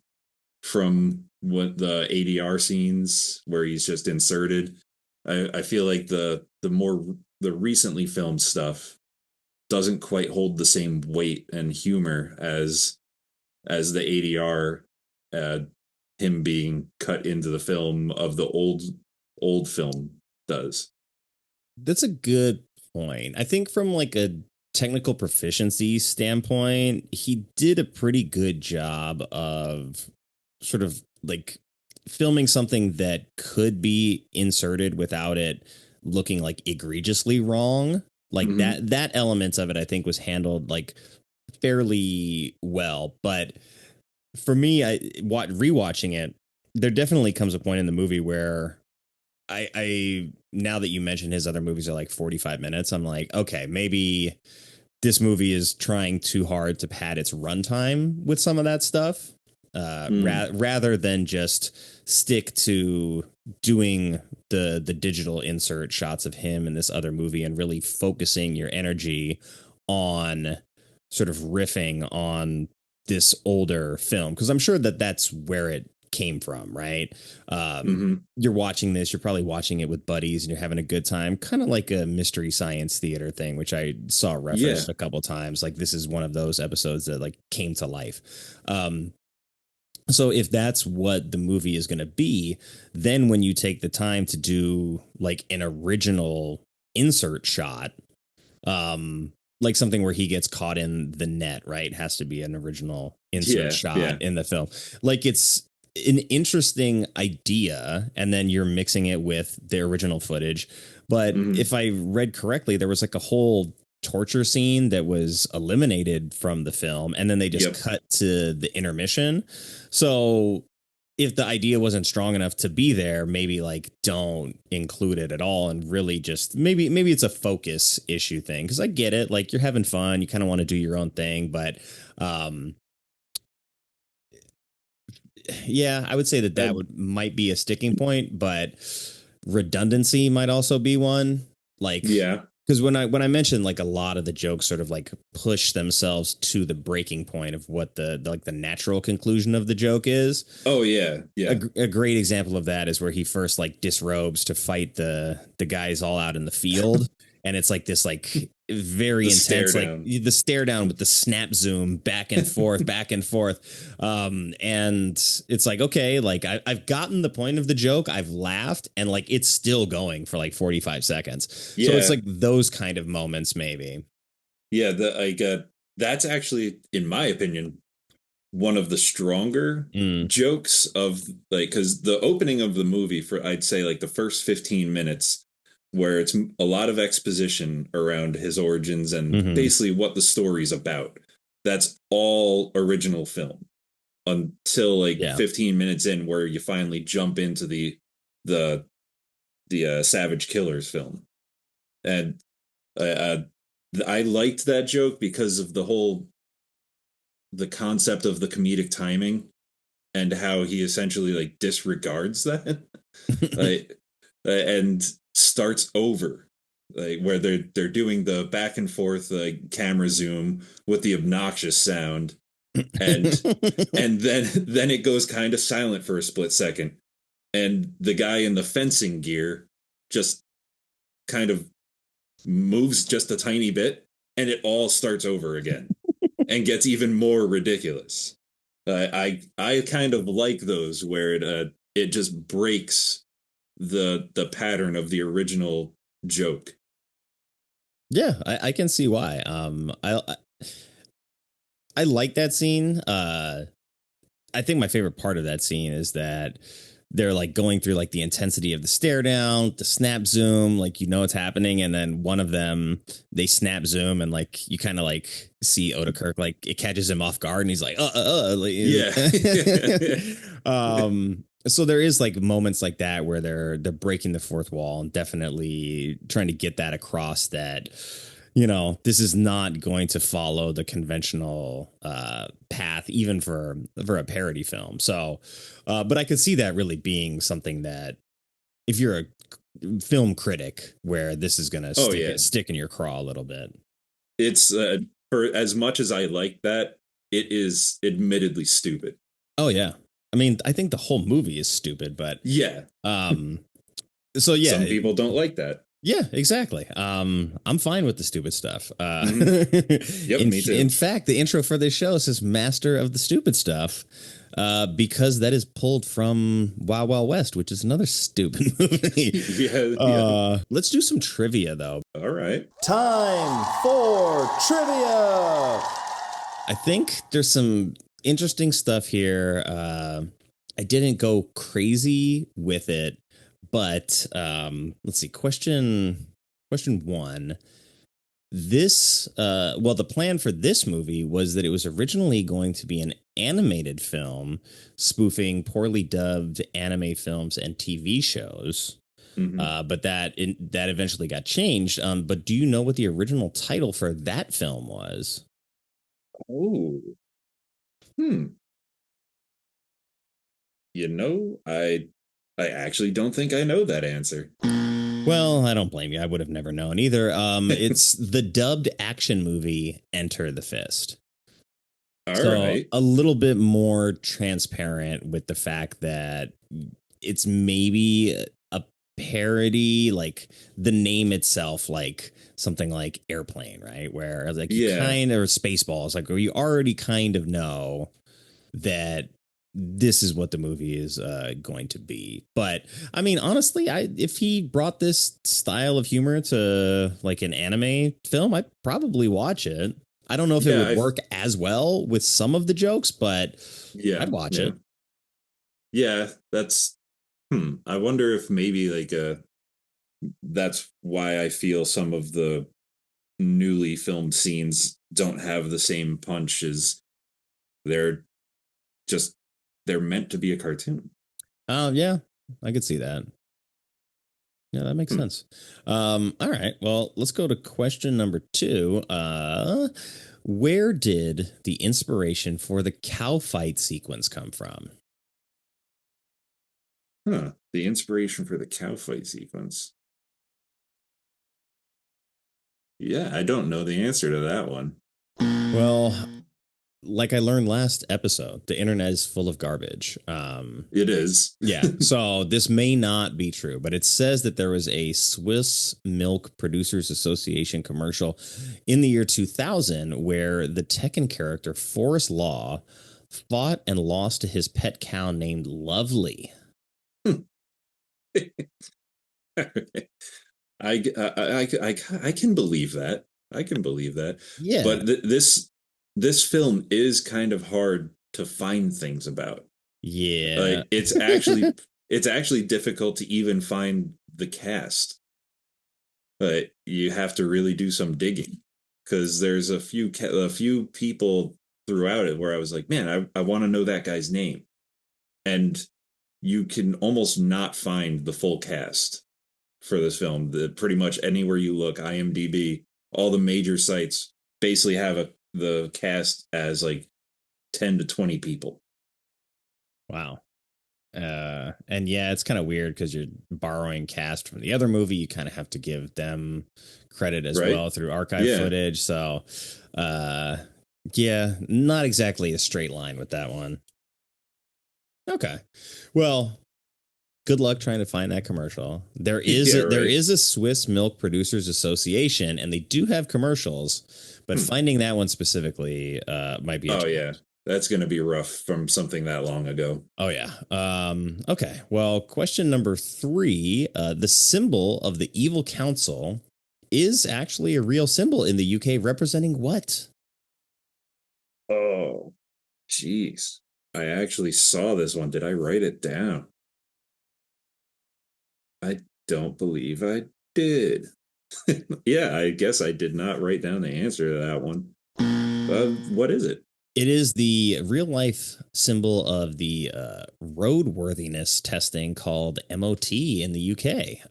from what the ADR scenes where he's just inserted. I feel like the recently filmed stuff doesn't quite hold the same weight and humor as the ADR, him being cut into the film of the old film does. That's a good point. I think from like a technical proficiency standpoint, he did a pretty good job of sort of like filming something that could be inserted without it looking like egregiously wrong. Like that element of it, I think, was handled like fairly well. But for me, rewatching it, there definitely comes a point in the movie where I now that you mention his other movies are like 45 minutes, I'm like, okay, maybe this movie is trying too hard to pad its runtime with some of that stuff, rather than just stick to doing the digital insert shots of him in this other movie and really focusing your energy on sort of riffing on this older film, because I'm sure that that's where it came from, right? You're watching this, you're probably watching it with buddies and you're having a good time, kind of like a Mystery Science Theater thing, which I saw referenced a couple times. Like this is one of those episodes that like came to life. So if that's what the movie is going to be, then when you take the time to do like an original insert shot, like something where he gets caught in the net, right? It has to be an original insert shot in the film. Like it's an interesting idea, and then you're mixing it with the original footage. But if I read correctly, there was like a whole torture scene that was eliminated from the film, and then they just cut to the intermission. So if the idea wasn't strong enough to be there, maybe like don't include it at all, and really just maybe it's a focus issue thing. Because I get it, like you're having fun, you kind of want to do your own thing, but yeah, I would say that might be a sticking point, but redundancy might also be one. Like, because when I mentioned like a lot of the jokes sort of like push themselves to the breaking point of what the natural conclusion of the joke is. Oh yeah, yeah. A great example of that is where he first like disrobes to fight the guys all out in the field, and it's like this like very intense like the stare down with the snap zoom back and forth and it's like, okay, like I've gotten the point of the joke, I've laughed, and like it's still going for like 45 seconds. So it's like those kind of moments maybe. That's actually, in my opinion, one of the stronger jokes of like, because the opening of the movie, for I'd say like the first 15 minutes, where it's a lot of exposition around his origins and basically what the story's about. That's all original film until like 15 minutes in, where you finally jump into the Savage Killers film. And I liked that joke because of the concept of the comedic timing and how he essentially like disregards that. Like, and starts over, like where they're doing the back and forth like camera zoom with the obnoxious sound, and then it goes kind of silent for a split second, and the guy in the fencing gear just kind of moves just a tiny bit, and it all starts over again and gets even more ridiculous. I kind of like those where it just breaks the pattern of the original joke. Yeah, I can see why. I like that scene. I think my favorite part of that scene is that they're like going through like the intensity of the stare down, the snap zoom, like you know what's happening, and then one of them they snap zoom and like you kind of like see Oedekirk, like it catches him off guard and he's like so there is like moments like that where they're breaking the fourth wall and definitely trying to get that across that, you know, this is not going to follow the conventional path, even for a parody film. So, but I could see that really being something that if you're a film critic, where this is going to stick in your craw a little bit. It's for as much as I like that, it is admittedly stupid. Oh, yeah. I mean, I think the whole movie is stupid, but so yeah, some people don't like that. Yeah, exactly. I'm fine with the stupid stuff. Yep, me too. In fact, the intro for this show says "Master of the Stupid Stuff," because that is pulled from Wild Wild West, which is another stupid movie. Let's do some trivia, though. All right. Time for trivia. I think there's some interesting stuff here. I didn't go crazy with it, but let's see. Question one. This the plan for this movie was that it was originally going to be an animated film spoofing poorly dubbed anime films and TV shows. But that eventually got changed. But do you know what the original title for that film was? Oh. You know, I actually don't think I know that answer. Well, I don't blame you. I would have never known either. It's the dubbed action movie Enter the Fist. All right. A little bit more transparent with the fact that it's maybe a parody, like the name itself, like something like Airplane, right? Where like you kind of, or Spaceballs, like where you already kind of know that this is what the movie is going to be. But I mean, honestly, if he brought this style of humor to like an anime film, I'd probably watch it. I don't know if it would work as well with some of the jokes, but I'd watch it. Yeah, that's I wonder if maybe like that's why I feel some of the newly filmed scenes don't have the same punch as they're just they're meant to be a cartoon. Oh, yeah, I could see that. Yeah, that makes sense. All right. Well, let's go to question number 2. Where did the inspiration for the cow fight sequence come from? The inspiration for the cow fight sequence. Yeah, I don't know the answer to that one. Well, like I learned last episode, the internet is full of garbage. It is. Yeah. So this may not be true, but it says that there was a Swiss Milk Producers Association commercial in the year 2000 where the Tekken character Forrest Law fought and lost to his pet cow named Lovely. I can believe that. I can believe that. Yeah. But this film is kind of hard to find things about. Yeah. Like it's actually difficult to even find the cast. But you have to really do some digging because there's a few people throughout it where I was like, man, I want to know that guy's name, and you can almost not find the full cast for this film. Pretty much anywhere you look, IMDb, all the major sites basically have the cast as like 10 to 20 people. Wow. And yeah, it's kind of weird because you're borrowing cast from the other movie. You kind of have to give them credit as well through archive footage. So, yeah, not exactly a straight line with that one. Okay. Well, good luck trying to find that commercial. There is a Swiss Milk Producers Association, and they do have commercials, but finding that one specifically might be. Oh yeah, that's going to be rough from something that long ago. Oh yeah. Okay. Well, question number 3: the symbol of the Evil Council is actually a real symbol in the UK, representing what? Oh, jeez. I actually saw this one. Did I write it down? I don't believe I did. Yeah, I guess I did not write down the answer to that one. What is it? It is the real life symbol of the roadworthiness testing called MOT in the UK.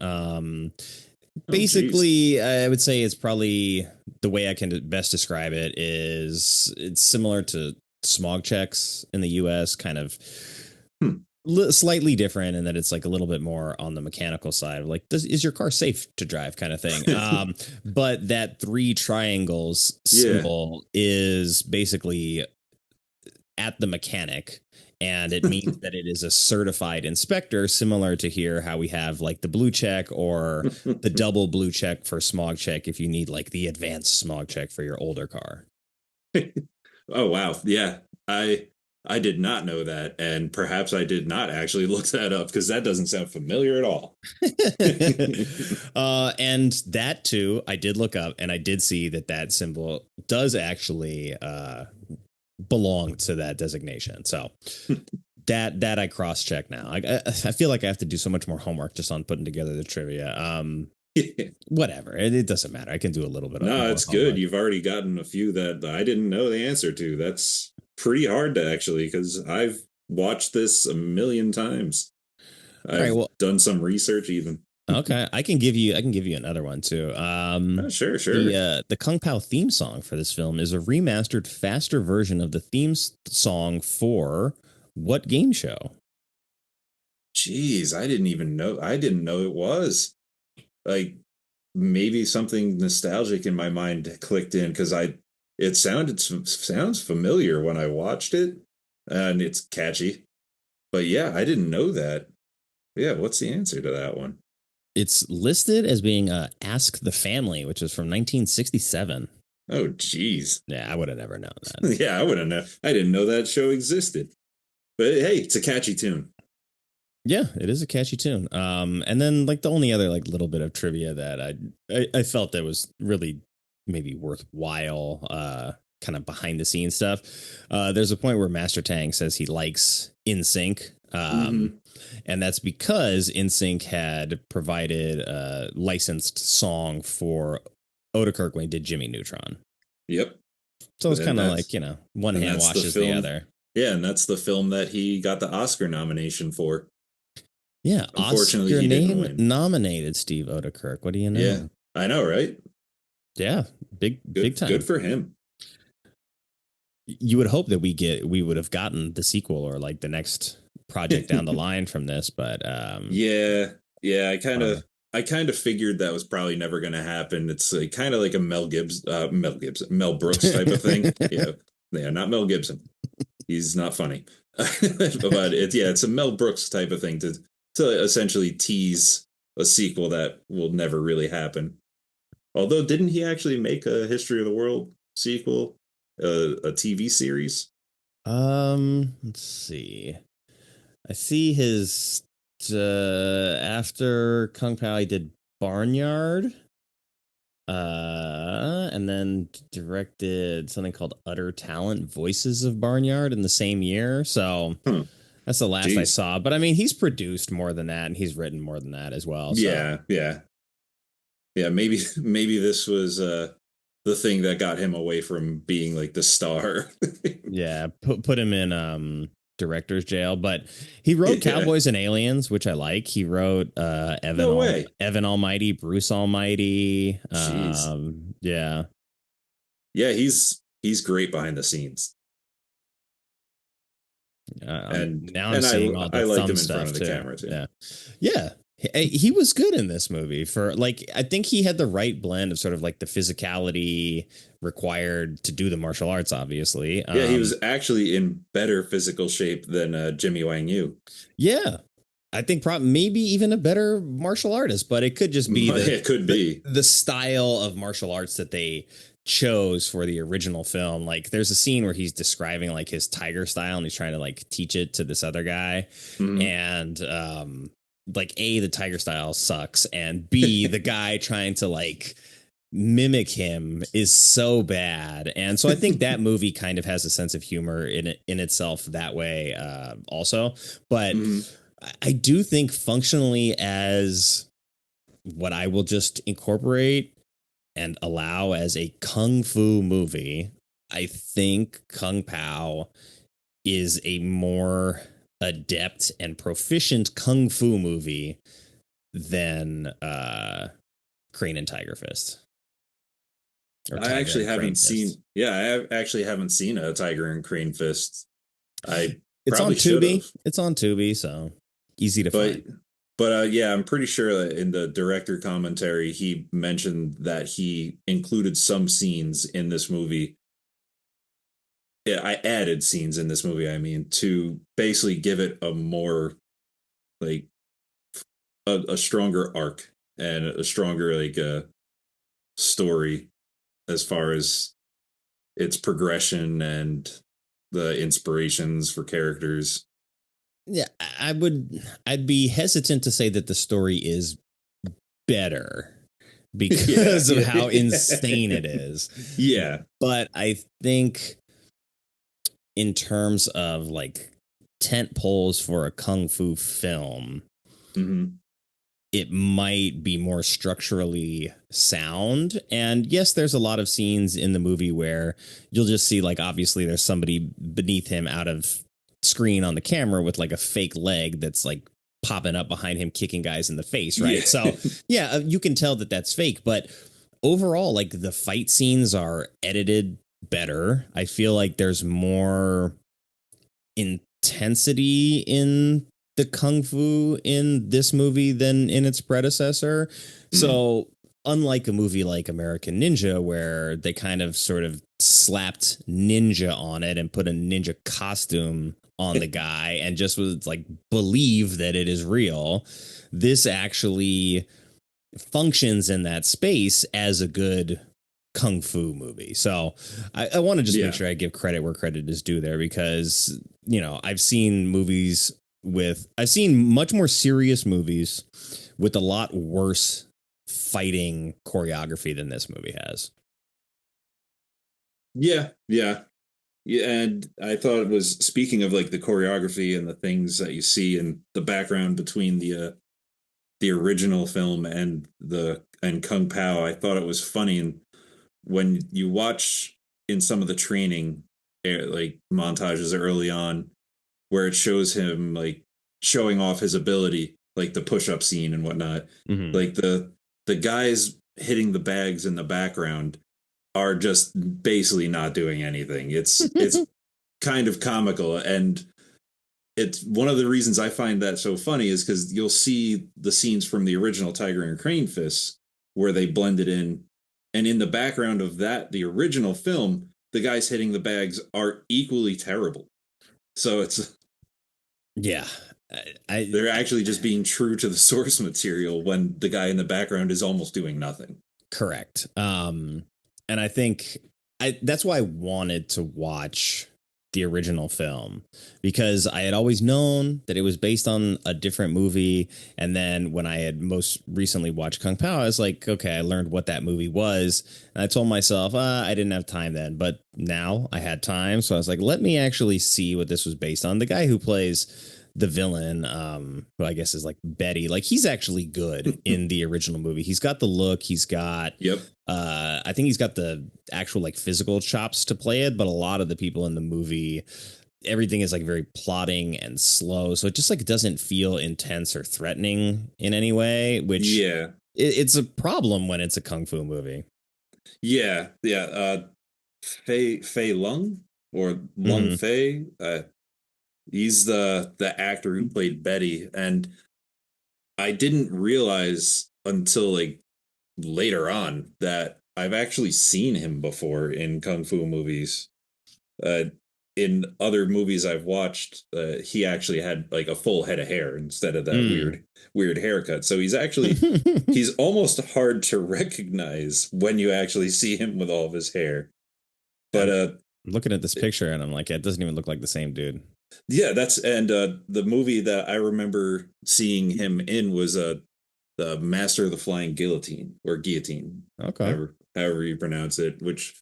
Basically, I would say it's probably the way I can best describe it is it's similar to smog checks in the US, kind of slightly different in that it's like a little bit more on the mechanical side of like, is your car safe to drive kind of thing. But that 3 triangles symbol is basically at the mechanic, and it means that it is a certified inspector, similar to here how we have like the blue check or the double blue check for smog check if you need like the advanced smog check for your older car. Oh wow, yeah, I did not know that, and perhaps I did not actually look that up because that doesn't sound familiar at all. And that too, I did look up, and I did see that symbol does actually belong to that designation. So that I cross-check now. I feel like I have to do so much more homework just on putting together the trivia. Whatever, it doesn't matter. I can do a little bit. No, it's good. You've already gotten a few that I didn't know the answer to. That's pretty hard to actually, because I've watched this a million times. I've done some research even. Okay, I can give you another one too. Sure. The Kung Pao theme song for this film is a remastered, faster version of the theme song for what game show? Jeez, I didn't know it was. Like, maybe something nostalgic in my mind clicked in because it sounds familiar when I watched it, and it's catchy. But yeah, I didn't know that. Yeah, what's the answer to that one? It's listed as being Ask the Family, which is from 1967. Oh, geez. Yeah, I would have never known that. Yeah, I wouldn't know. I didn't know that show existed. But hey, it's a catchy tune. Yeah, it is a catchy tune. And then like the only other like little bit of trivia that I felt that was really maybe worthwhile, kind of behind the scenes stuff. There's a point where Master Tang says he likes NSYNC. And that's because NSYNC had provided a licensed song for Oedekirk when he did Jimmy Neutron. Yep. So it's And kind of that's- like, one hand that's the washes the film. other. Yeah, and that's the film that he got the Oscar nomination for. Yeah, Unfortunately, Oscar he didn't win. nominated Steve Oedekerk. What do you know? Yeah, I know, right? Yeah, big time. Good for him. You would hope that we would have gotten the sequel or like the next project down the line from this, but yeah, I kind of figured that was probably never going to happen. It's like kind of like a Mel Brooks type of thing. Yeah, not Mel Gibson. He's not funny, but it's a Mel Brooks type of thing to essentially tease a sequel that will never really happen. Although, didn't he actually make a History of the World sequel, a TV series? Let's see. I see his after Kung Pao, he did Barnyard, and then directed something called Utter Talent: Voices of Barnyard in the same year. So that's the last I saw. But I mean, he's produced more than that, and he's written more than that as well. So. Yeah. Maybe this was the thing that got him away from being like the star. Yeah, put him in director's jail, but he wrote Cowboys and Aliens, which I like. He wrote Evan Almighty, Bruce Almighty. Yeah, he's great behind the scenes. And now I'm seeing all the I liked him in stuff front of the too. camera too. Yeah. He was good in this movie for like, I think he had the right blend of sort of like the physicality required to do the martial arts, obviously. Yeah, he was actually in better physical shape than Jimmy Wang Yu. Yeah. I think maybe even a better martial artist, but it could just be the style of martial arts that they chose for the original film. Like there's a scene where he's describing like his tiger style and he's trying to like teach it to this other guy. And like the tiger style sucks, and B the guy trying to like mimic him is so bad. And so I think that movie kind of has a sense of humor in itself that way also. But I do think functionally as what I will just incorporate and allow as a kung fu movie, I think Kung Pao is a more adept and proficient kung fu movie than Crane and Tiger Fist. I actually haven't seen. Yeah, I actually haven't seen a Tiger and Crane Fist. It's on Tubi. It's on Tubi, so easy to find. But I'm pretty sure that in the director commentary, he mentioned that he included some scenes in this movie. Yeah, I added scenes in this movie, I mean, to basically give it a more, like, a stronger arc and a stronger, like, story as far as its progression and the inspirations for characters. Yeah, I'd be hesitant to say that the story is better because of how insane it is. Yeah. But I think in terms of like tent poles for a kung fu film, it might be more structurally sound. And yes, there's a lot of scenes in the movie where you'll just see like obviously there's somebody beneath him out of screen on the camera with like a fake leg that's like popping up behind him kicking guys in the face, right? Yeah. So yeah, you can tell that that's fake, but overall like the fight scenes are edited better. I feel like there's more intensity in the kung fu in this movie than in its predecessor. So unlike a movie like American Ninja, where they kind of sort of slapped ninja on it and put a ninja costume on the guy and just was like believe that it is real, this actually functions in that space as a good kung fu movie. So I want to just make sure I give credit where credit is due there, because I've seen much more serious movies with a lot worse fighting choreography than this movie has. Yeah. And I thought it was, speaking of like the choreography and the things that you see in the background between the original film and Kung Pao, I thought it was funny, and when you watch in some of the training like montages early on where it shows him like showing off his ability, like the push-up scene and whatnot, like the guys hitting the bags in the background are just basically not doing anything. It's kind of comical, and it's one of the reasons I find that so funny is because you'll see the scenes from the original Tiger and Crane Fists where they blended in, and in the background of that, the original film, the guys hitting the bags are equally terrible. So it's they're actually just being true to the source material when the guy in the background is almost doing nothing. Correct. And I think that's why I wanted to watch the original film, because I had always known that it was based on a different movie. And then when I had most recently watched Kung Pao, I was like, okay, I learned what that movie was. And I told myself, I didn't have time then, but now I had time. So I was like, let me actually see what this was based on. The guy who plays the villain, who I guess is like Betty, like he's actually good in the original movie. He's got the look, he's got I think he's got the actual like physical chops to play it, but a lot of the people in the movie, everything is like very plotting and slow, so it just like doesn't feel intense or threatening in any way, which it's a problem when it's a kung fu movie. Fei Lung or Lung Fei, he's the actor who played Betty, and I didn't realize until like later on that I've actually seen him before in kung fu movies. In other movies I've watched, he actually had like a full head of hair instead of that weird haircut. So he's actually he's almost hard to recognize when you actually see him with all of his hair. But I'm looking at this picture and I'm like, it doesn't even look like the same dude. Yeah, the movie that I remember seeing him in was the Master of the Flying Guillotine or Guillotine. Okay. However you pronounce it, which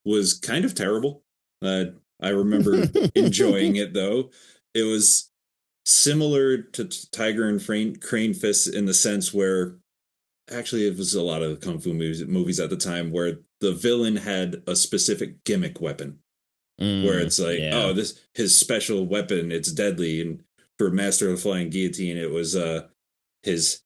was kind of terrible. I remember enjoying it though. It was similar to Tiger and Crane Fists in the sense where actually it was a lot of kung fu movies at the time where the villain had a specific gimmick weapon. Where it's like, this his special weapon, it's deadly. And for Master of the Flying Guillotine, it was his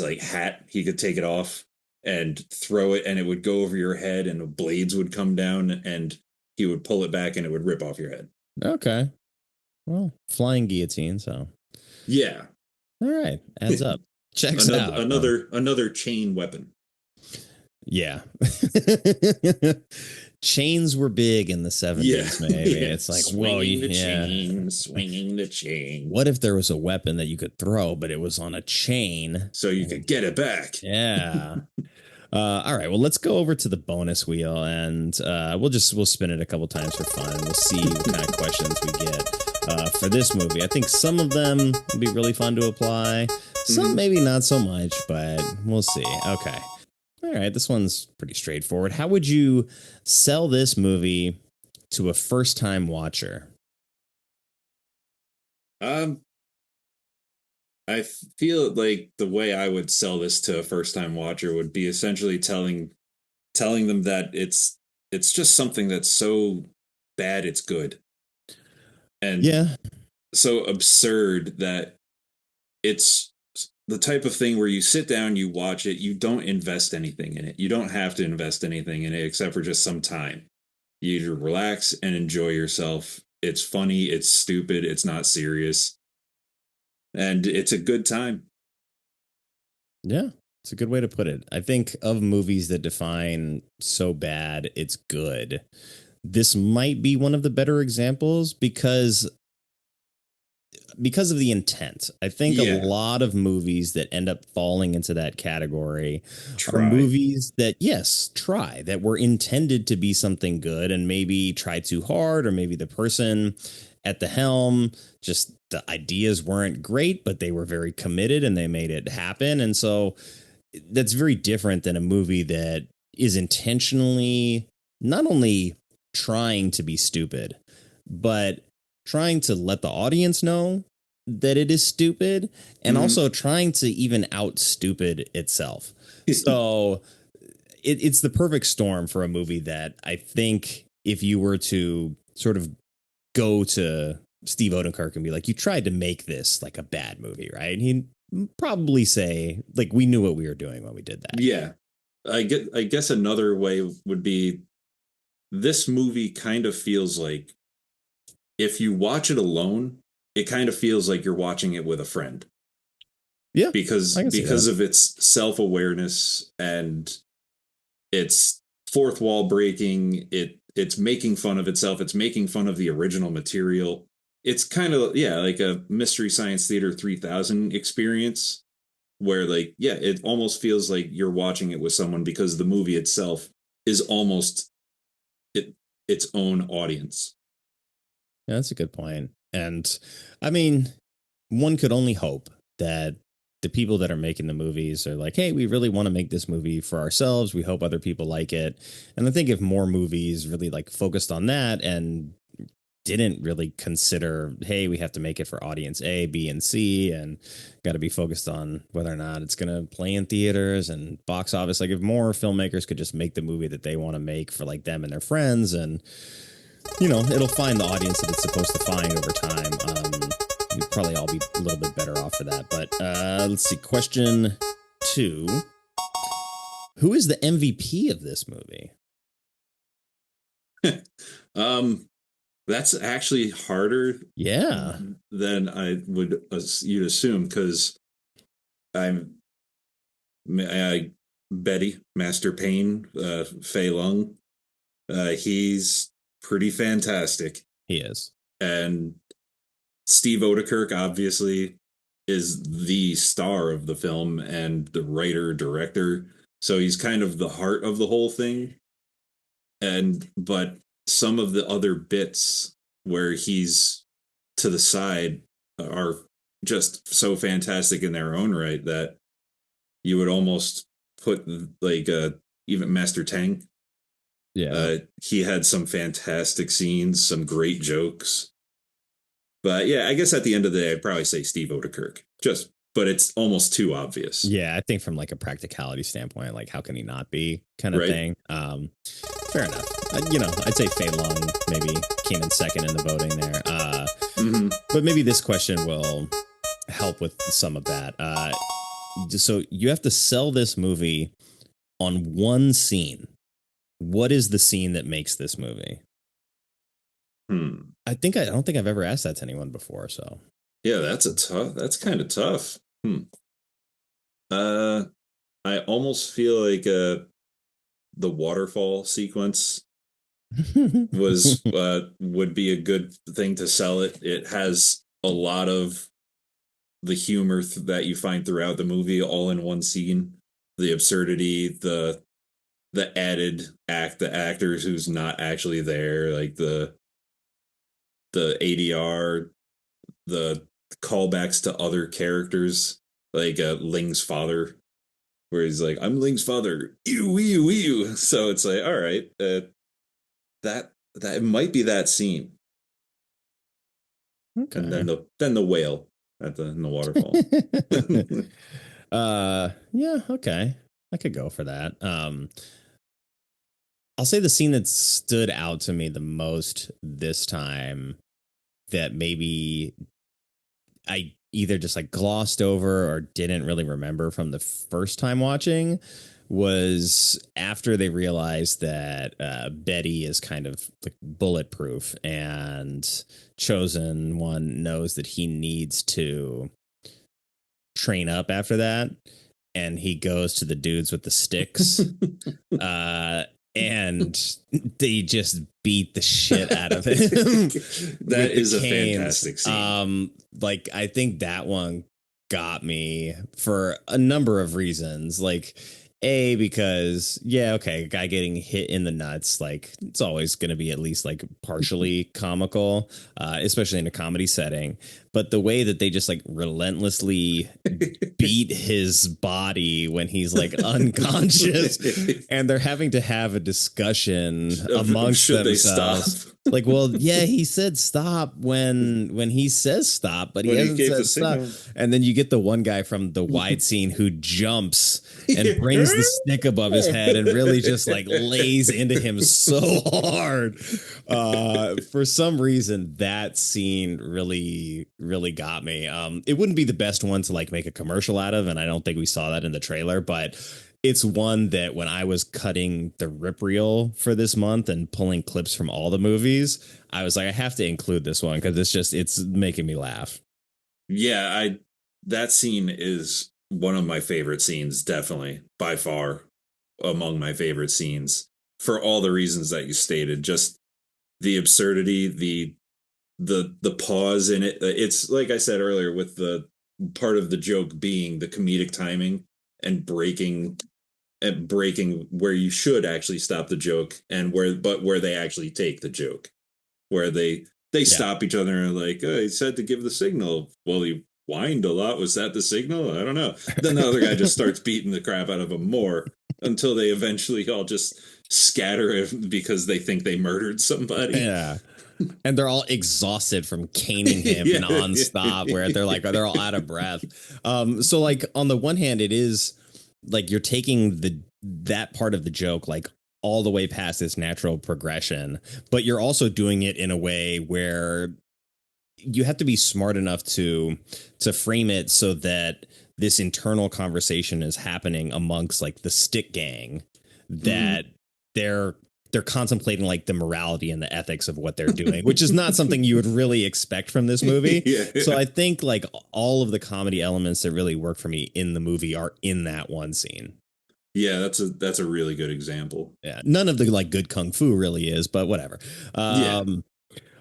like hat. He could take it off and throw it, and it would go over your head, and the blades would come down, and he would pull it back, and it would rip off your head. Okay, well, flying guillotine. So yeah, all right, adds up. Checks out. Another chain weapon. Yeah. Chains were big in the 70s, maybe. It's like, swinging the chain. What if there was a weapon that you could throw, but it was on a chain? So you could get it back. Yeah. All right. Well, let's go over to the bonus wheel, and we'll spin it a couple times for fun. We'll see what kind of questions we get for this movie. I think some of them will be really fun to apply. Some maybe not so much, but we'll see. Okay. All right, this one's pretty straightforward. How would you sell this movie to a first-time watcher? I feel like the way I would sell this to a first-time watcher would be essentially telling them that it's just something that's so bad it's good. And so absurd that it's the type of thing where you sit down, you watch it, you don't invest anything in it. You don't have to invest anything in it except for just some time. You relax and enjoy yourself. It's funny, it's stupid, it's not serious. And it's a good time. Yeah, it's a good way to put it. I think of movies that define so bad it's good, this might be one of the better examples because of the intent. I think a lot of movies that end up falling into that category are movies that, that were intended to be something good and maybe try too hard, or maybe the person at the helm, just the ideas weren't great, but they were very committed and they made it happen. And so that's very different than a movie that is intentionally not only trying to be stupid, but trying to let the audience know that it is stupid, and also trying to even out stupid itself. So it's the perfect storm for a movie that I think if you were to sort of go to Steve Oedekerk and be like, you tried to make this like a bad movie, right? And he'd probably say, like, we knew what we were doing when we did that. Yeah. I guess another way would be this movie kind of feels like if you watch it alone, it kind of feels like you're watching it with a friend. Yeah. Because of its self-awareness and its fourth wall breaking, it's making fun of itself, it's making fun of the original material. It's kind of like a Mystery Science Theater 3000 experience where like it almost feels like you're watching it with someone because the movie itself is almost its own audience. Yeah, that's a good point. And I mean, one could only hope that the people that are making the movies are like, hey, we really want to make this movie for ourselves. We hope other people like it. And I think if more movies really like focused on that and didn't really consider, hey, we have to make it for audience A, B, and C, and got to be focused on whether or not it's going to play in theaters and box office. Like if more filmmakers could just make the movie that they want to make for like them and their friends, and it'll find the audience that it's supposed to find over time. We'd probably all be a little bit better off for that. But let's see. Question 2. Who is the MVP of this movie? That's actually harder than you'd assume, because Betty, Master Payne, Fei Lung, he's pretty fantastic. He is. And Steve Oedekerk obviously is the star of the film and the writer director, so he's kind of the heart of the whole thing. But some of the other bits where he's to the side are just so fantastic in their own right that you would almost put like even Master Tang. Yeah, he had some fantastic scenes, some great jokes. But yeah, I guess at the end of the day, I'd probably say Steve Oedekerk. But it's almost too obvious. Yeah, I think from like a practicality standpoint, like how can he not be kind of thing. Fair enough. I'd say Fei Lung maybe came in second in the voting there. But maybe this question will help with some of that. So you have to sell this movie on one scene. What is the scene that makes this movie? I don't think I've ever asked that to anyone before. So yeah, that's kind of tough. I almost feel like the waterfall sequence would be a good thing to sell it. It has a lot of the humor that you find throughout the movie all in one scene. The absurdity, the added the actors who's not actually there, like the ADR, the callbacks to other characters, like Ling's father, where he's like, "I'm Ling's father." Ew. So it's like, all right, that it might be that scene. Okay. And then the whale in the waterfall. Yeah, okay. I could go for that. I'll say the scene that stood out to me the most this time that maybe I either just like glossed over or didn't really remember from the first time watching was after they realized that Betty is kind of like bulletproof and Chosen One knows that he needs to train up after that. And he goes to the dudes with the sticks. And they just beat the shit out of him. That is a fantastic scene. Like, I think that one got me for a number of reasons. Like, A, because, a guy getting hit in the nuts, like, it's always going to be at least, like, partially comical, especially in a comedy setting. but the way that they just like relentlessly beat his body when he's like unconscious, and they're having to have a discussion amongst themselves. Like, well, yeah, he said stop when he says stop, but he hasn't said stop. And then you get the one guy from the wide scene who jumps and brings the stick above his head and really just like lays into him so hard. For some reason, that scene really got me. It wouldn't be the best one to like make a commercial out of, and I don't think we saw that in the trailer, but it's one that when I was cutting the rip reel for this month and pulling clips from all the movies, I was like, I have to include this one because it's making me laugh. Yeah, that scene is one of my favorite scenes, definitely, by far among my favorite scenes, for all the reasons that you stated. Just the absurdity, the pause in it. It's like I said earlier, with the part of the joke being the comedic timing and breaking where you should actually stop the joke, and where they actually take the joke, where they stop each other and like, oh, he said to give the signal. Well, he whined a lot. Was that the signal? I don't know. Then the other guy just starts beating the crap out of him more until they eventually all just scatter because they think they murdered somebody. Yeah. And they're all exhausted from caning him nonstop, where they're all out of breath. So like on the one hand, it is like you're taking that part of the joke like all the way past its natural progression, but you're also doing it in a way where you have to be smart enough to frame it so that this internal conversation is happening amongst like the stick gang, that they're contemplating like the morality and the ethics of what they're doing, which is not something you would really expect from this movie. So I think like all of the comedy elements that really work for me in the movie are in that one scene. Yeah, that's a really good example. Yeah, none of the like good kung fu really is, but whatever.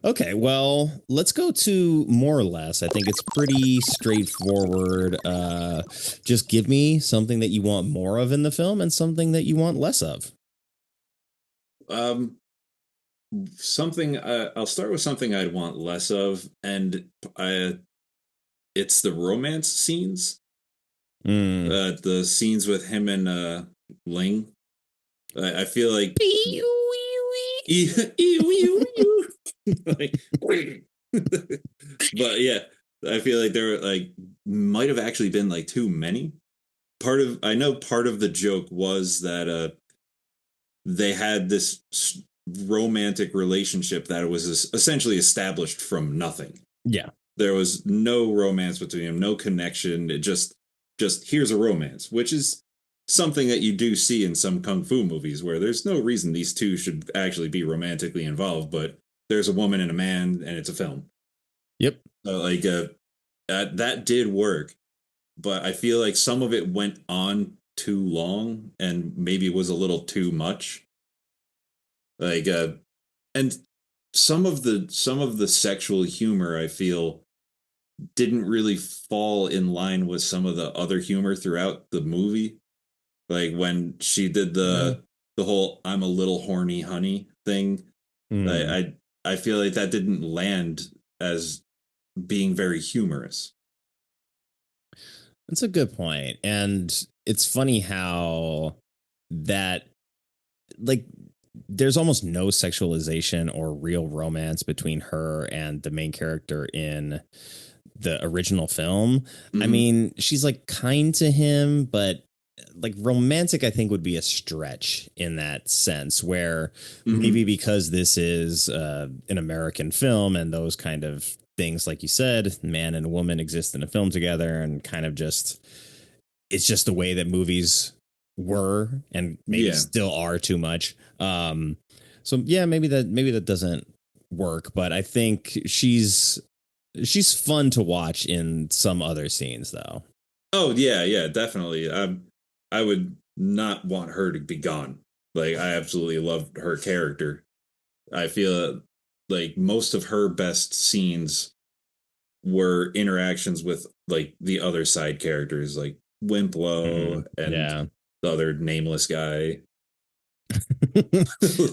Okay, well, let's go to more or less. I think it's pretty straightforward. Just give me something that you want more of in the film and something that you want less of. Something I'll start with something I'd want less of, and it's the romance scenes. The scenes with him and Ling. I feel like but yeah, I feel like there like might have actually been like too many. I know part of the joke was that they had this romantic relationship that was essentially established from nothing. Yeah, there was no romance between them, no connection. It just here's a romance, which is something that you do see in some kung fu movies where there's no reason these two should actually be romantically involved, but there's a woman and a man and it's a film. Yep. That did work, but I feel like some of it went on too long and maybe was a little too much. And some of the sexual humor, I feel, didn't really fall in line with some of the other humor throughout the movie. Like when she did the whole "I'm a little horny, honey" thing. I feel like that didn't land as being very humorous. That's a good point. And it's funny how that, like, there's almost no sexualization or real romance between her and the main character in the original film. I mean, she's like kind to him, but like romantic, I think, would be a stretch in that sense, where maybe because this is an American film and those kind of things, like you said, man and woman exist in a film together, and kind of just, it's just the way that movies were and maybe still are too much. So yeah, maybe that doesn't work, but I think she's fun to watch in some other scenes though. Oh yeah, definitely. I would not want her to be gone. Like, I absolutely loved her character. I feel like most of her best scenes were interactions with like the other side characters, like Wimplo and the other nameless guy.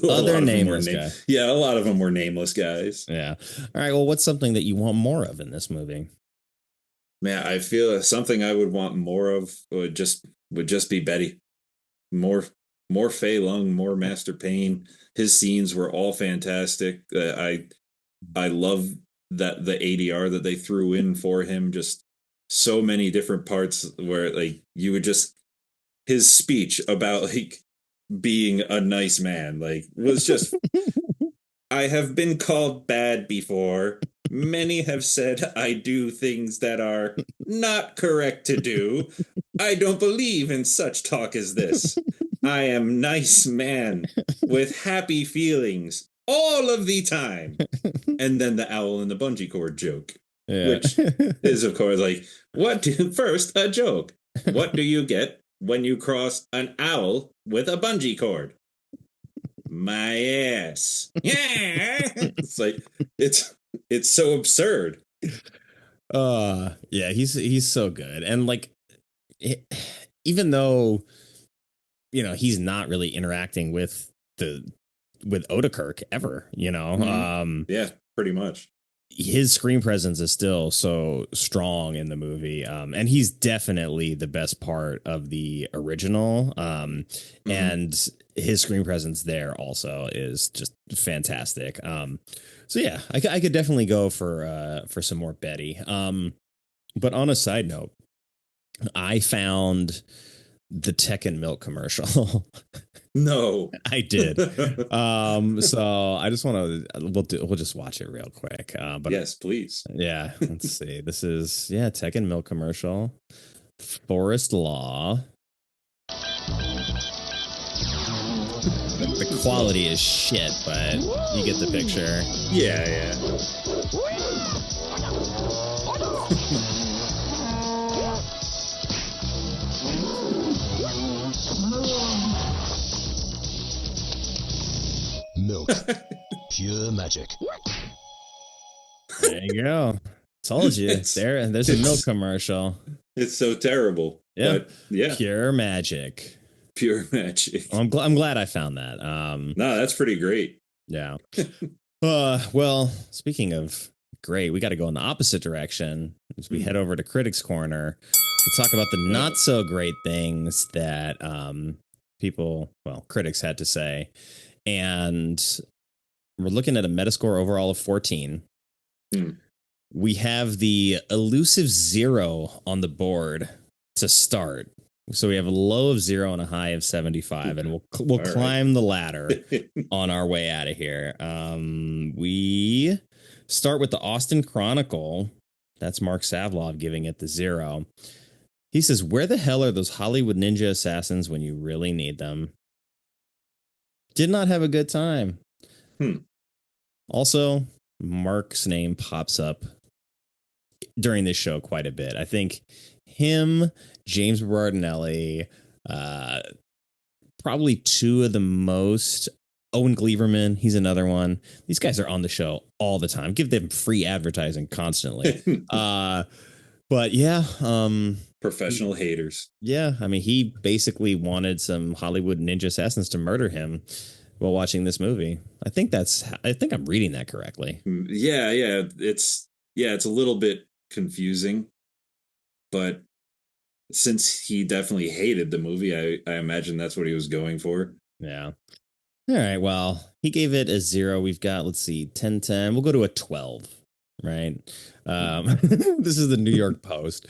Other nameless guy. Yeah, a lot of them were nameless guys. Yeah. All right. Well, what's something that you want more of in this movie? Man, I feel something I would want more of would just be Betty. More Fei Lung, more Master Payne. His scenes were all fantastic. I love that the ADR that they threw in for him. Just so many different parts where like you would just his speech about like being a nice man like was just I have been called bad before. Many have said I do things that are not correct to do. I don't believe in such talk as this. I am nice man with happy feelings all of the time. And then the owl and the bungee cord joke, which is of course like, first a joke. What do you get when you cross an owl with a bungee cord? My ass. Yeah. It's like it's so absurd. Yeah, he's so good. And like even though he's not really interacting with Oedekirk ever, Yeah, pretty much. His screen presence is still so strong in the movie, and he's definitely the best part of the original, and his screen presence there also is just fantastic. So yeah, I could definitely go for some more Betty. But on a side note, I found the Tekken milk commercial. No, I did. So I just want to we'll just watch it real quick. But yes, please. Yeah, let's see. This is Tekken milk commercial. Forest Law. The quality is shit, but you get the picture. Yeah. Milk. Pure magic. There you go. Told you. There's a milk commercial. It's so terrible. Yeah. But yeah. Pure magic. Pure magic. I'm glad I found that. No, that's pretty great. Yeah. Well, speaking of great, we got to go in the opposite direction as we head over to Critics Corner to talk about the not so great things that critics had to say. And we're looking at a Metascore overall of 14. We have the elusive 0 on the board to start. So we have a low of 0 and a high of 75, and we'll climb the ladder on our way out of here. We start with the Austin Chronicle. That's Mark Savlov giving it the 0. He says, "Where the hell are those Hollywood ninja assassins when you really need them? Did not have a good time." Also, Mark's name pops up during this show quite a bit. I think him, James Berardinelli, probably two of the most. Owen Gleaverman, he's another one. These guys are on the show all the time. Give them free advertising constantly. But yeah, professional haters. Yeah, I mean, he basically wanted some Hollywood ninja assassins to murder him while watching this movie. I think I'm reading that correctly. Yeah. It's a little bit confusing, but since he definitely hated the movie, I imagine that's what he was going for. Yeah. All right. Well, he gave it a 0. We've got, let's see, 10. We'll go to a 12. Right. This is the New York Post.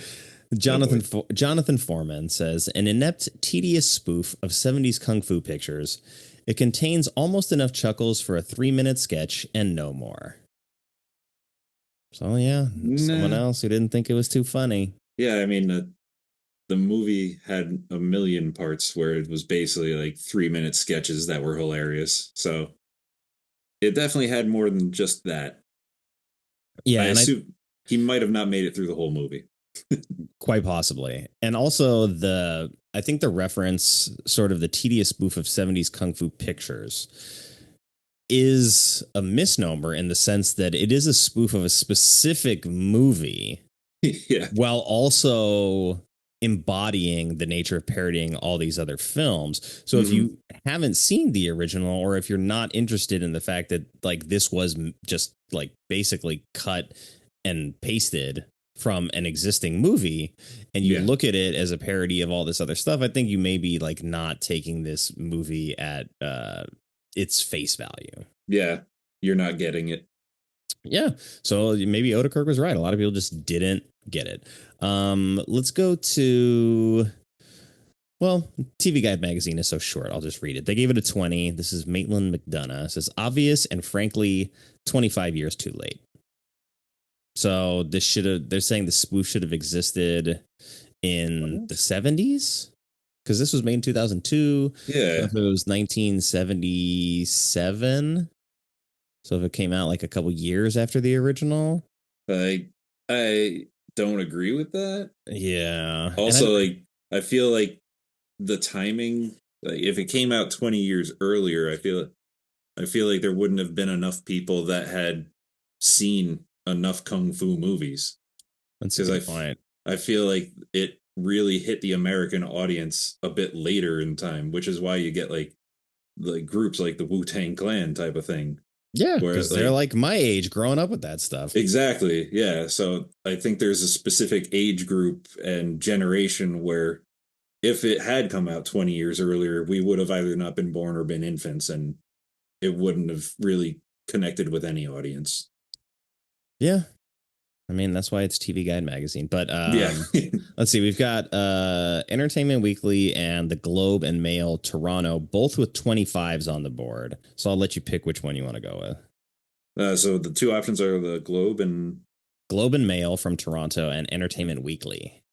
Jonathan Foreman says, an inept, tedious spoof of 70s kung fu pictures. It contains almost enough chuckles for a 3-minute sketch and no more. So yeah, someone else who didn't think it was too funny. Yeah, I mean, the movie had a million parts where it was basically like 3-minute sketches that were hilarious. So it definitely had more than just that. Yeah, I assume he might have not made it through the whole movie. Quite possibly. And also I think the reference, sort of the tedious spoof of 70s kung fu pictures, is a misnomer in the sense that it is a spoof of a specific movie. Yeah. While also embodying the nature of parodying all these other films. So if you haven't seen the original, or if you're not interested in the fact that like this was just like basically cut and pasted from an existing movie, and you look at it as a parody of all this other stuff, I think you may be like not taking this movie at its face value. Yeah, you're not getting it. Yeah, so maybe Oedekirk was right. A lot of people just didn't get it. Let's go to, well, TV Guide magazine is so short, I'll just read it. They gave it a 20. This is Maitland McDonough. It says, obvious and frankly 25 years too late. So this they're saying the spoof should have existed in the 70s, because this was made in 2002. Yeah. So if it was 1977. So if it came out like a couple years after the original. I don't agree with that. Yeah. Also, I feel like the timing, like if it came out 20 years earlier, I feel like there wouldn't have been enough people that had seen enough kung fu movies. That's a good point. I feel like it really hit the American audience a bit later in time, which is why you get like groups like the Wu-Tang Clan type of thing. Yeah, because they're like my age growing up with that stuff. Exactly. Yeah. So I think there's a specific age group and generation where if it had come out 20 years earlier, we would have either not been born or been infants, and it wouldn't have really connected with any audience. Yeah. I mean, that's why it's TV Guide magazine. But let's see. We've got Entertainment Weekly and the Globe and Mail Toronto, both with 25s on the board. So I'll let you pick which one you want to go with. So the two options are the Globe and Mail from Toronto and Entertainment Weekly.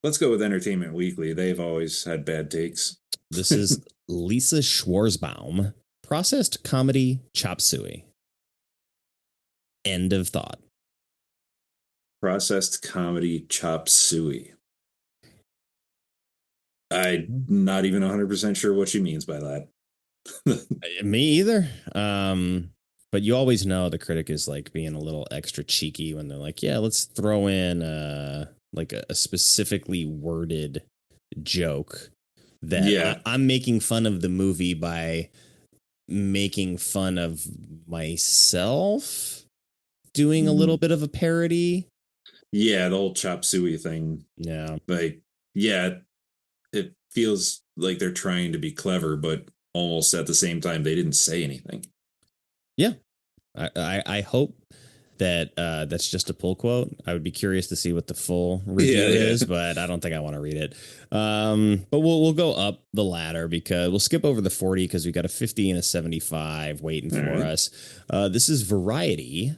Let's go with Entertainment Weekly. They've always had bad takes. This is Lisa Schwarzbaum. Processed comedy chop suey. End of thought. Processed comedy chop suey. I'm not even 100% sure what she means by that. Me either. But you always know the critic is like being a little extra cheeky when they're like, yeah, let's throw in like a specifically worded joke that I'm making fun of the movie by making fun of myself doing a little bit of a parody. Yeah, the whole chop suey thing. Yeah. Like, yeah, it feels like they're trying to be clever, but almost at the same time, they didn't say anything. Yeah. I hope that that's just a pull quote. I would be curious to see what the full review is, but I don't think I want to read it. But we'll go up the ladder because we'll skip over the 40 because we got a 50 and a 75 waiting for us. This is Variety.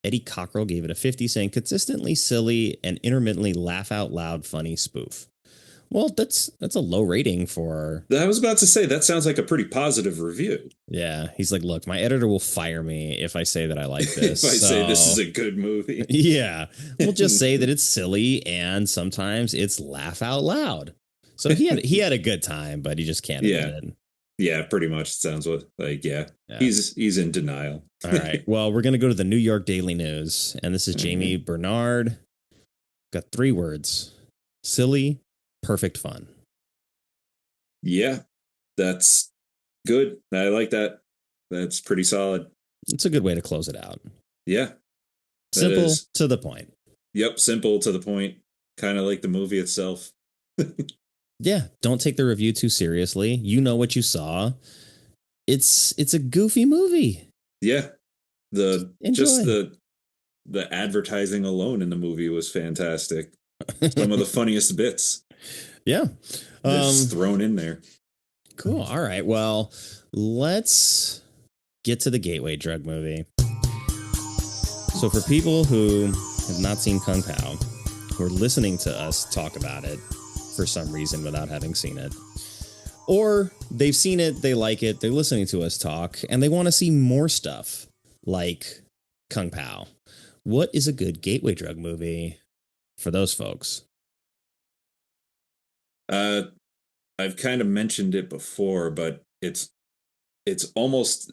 Eddie Cockrell gave it a 50, saying consistently silly and intermittently laugh out loud funny spoof. Well, that's a low rating for... I was about to say, that sounds like a pretty positive review. Yeah. He's like, look, my editor will fire me if I say that I like this. If I say this is a good movie. Yeah. We'll just say that it's silly and sometimes it's laugh out loud. So he had a good time, but he just can't admit it. Yeah, pretty much. It sounds like, he's in denial. All right. Well, we're going to go to the New York Daily News. And this is Jamie Bernard. Got 3 words. Silly, perfect fun. Yeah, that's good. I like that. That's pretty solid. It's a good way to close it out. Yeah. Simple to the point. Yep. Simple to the point. Kind of like the movie itself. Yeah. Don't take the review too seriously. You know what you saw. It's a goofy movie. Yeah. Enjoy. The advertising alone in the movie was fantastic. Some of the funniest bits. Yeah. Just thrown in there. Cool. All right. Well, let's get to the gateway drug movie. So for people who have not seen Kung Pao, who are listening to us talk about it for some reason without having seen it, or they've seen it, they like it, they're listening to us talk, and they want to see more stuff like Kung Pao, what is a good gateway drug movie for those folks? I've kind of mentioned it before, but it's almost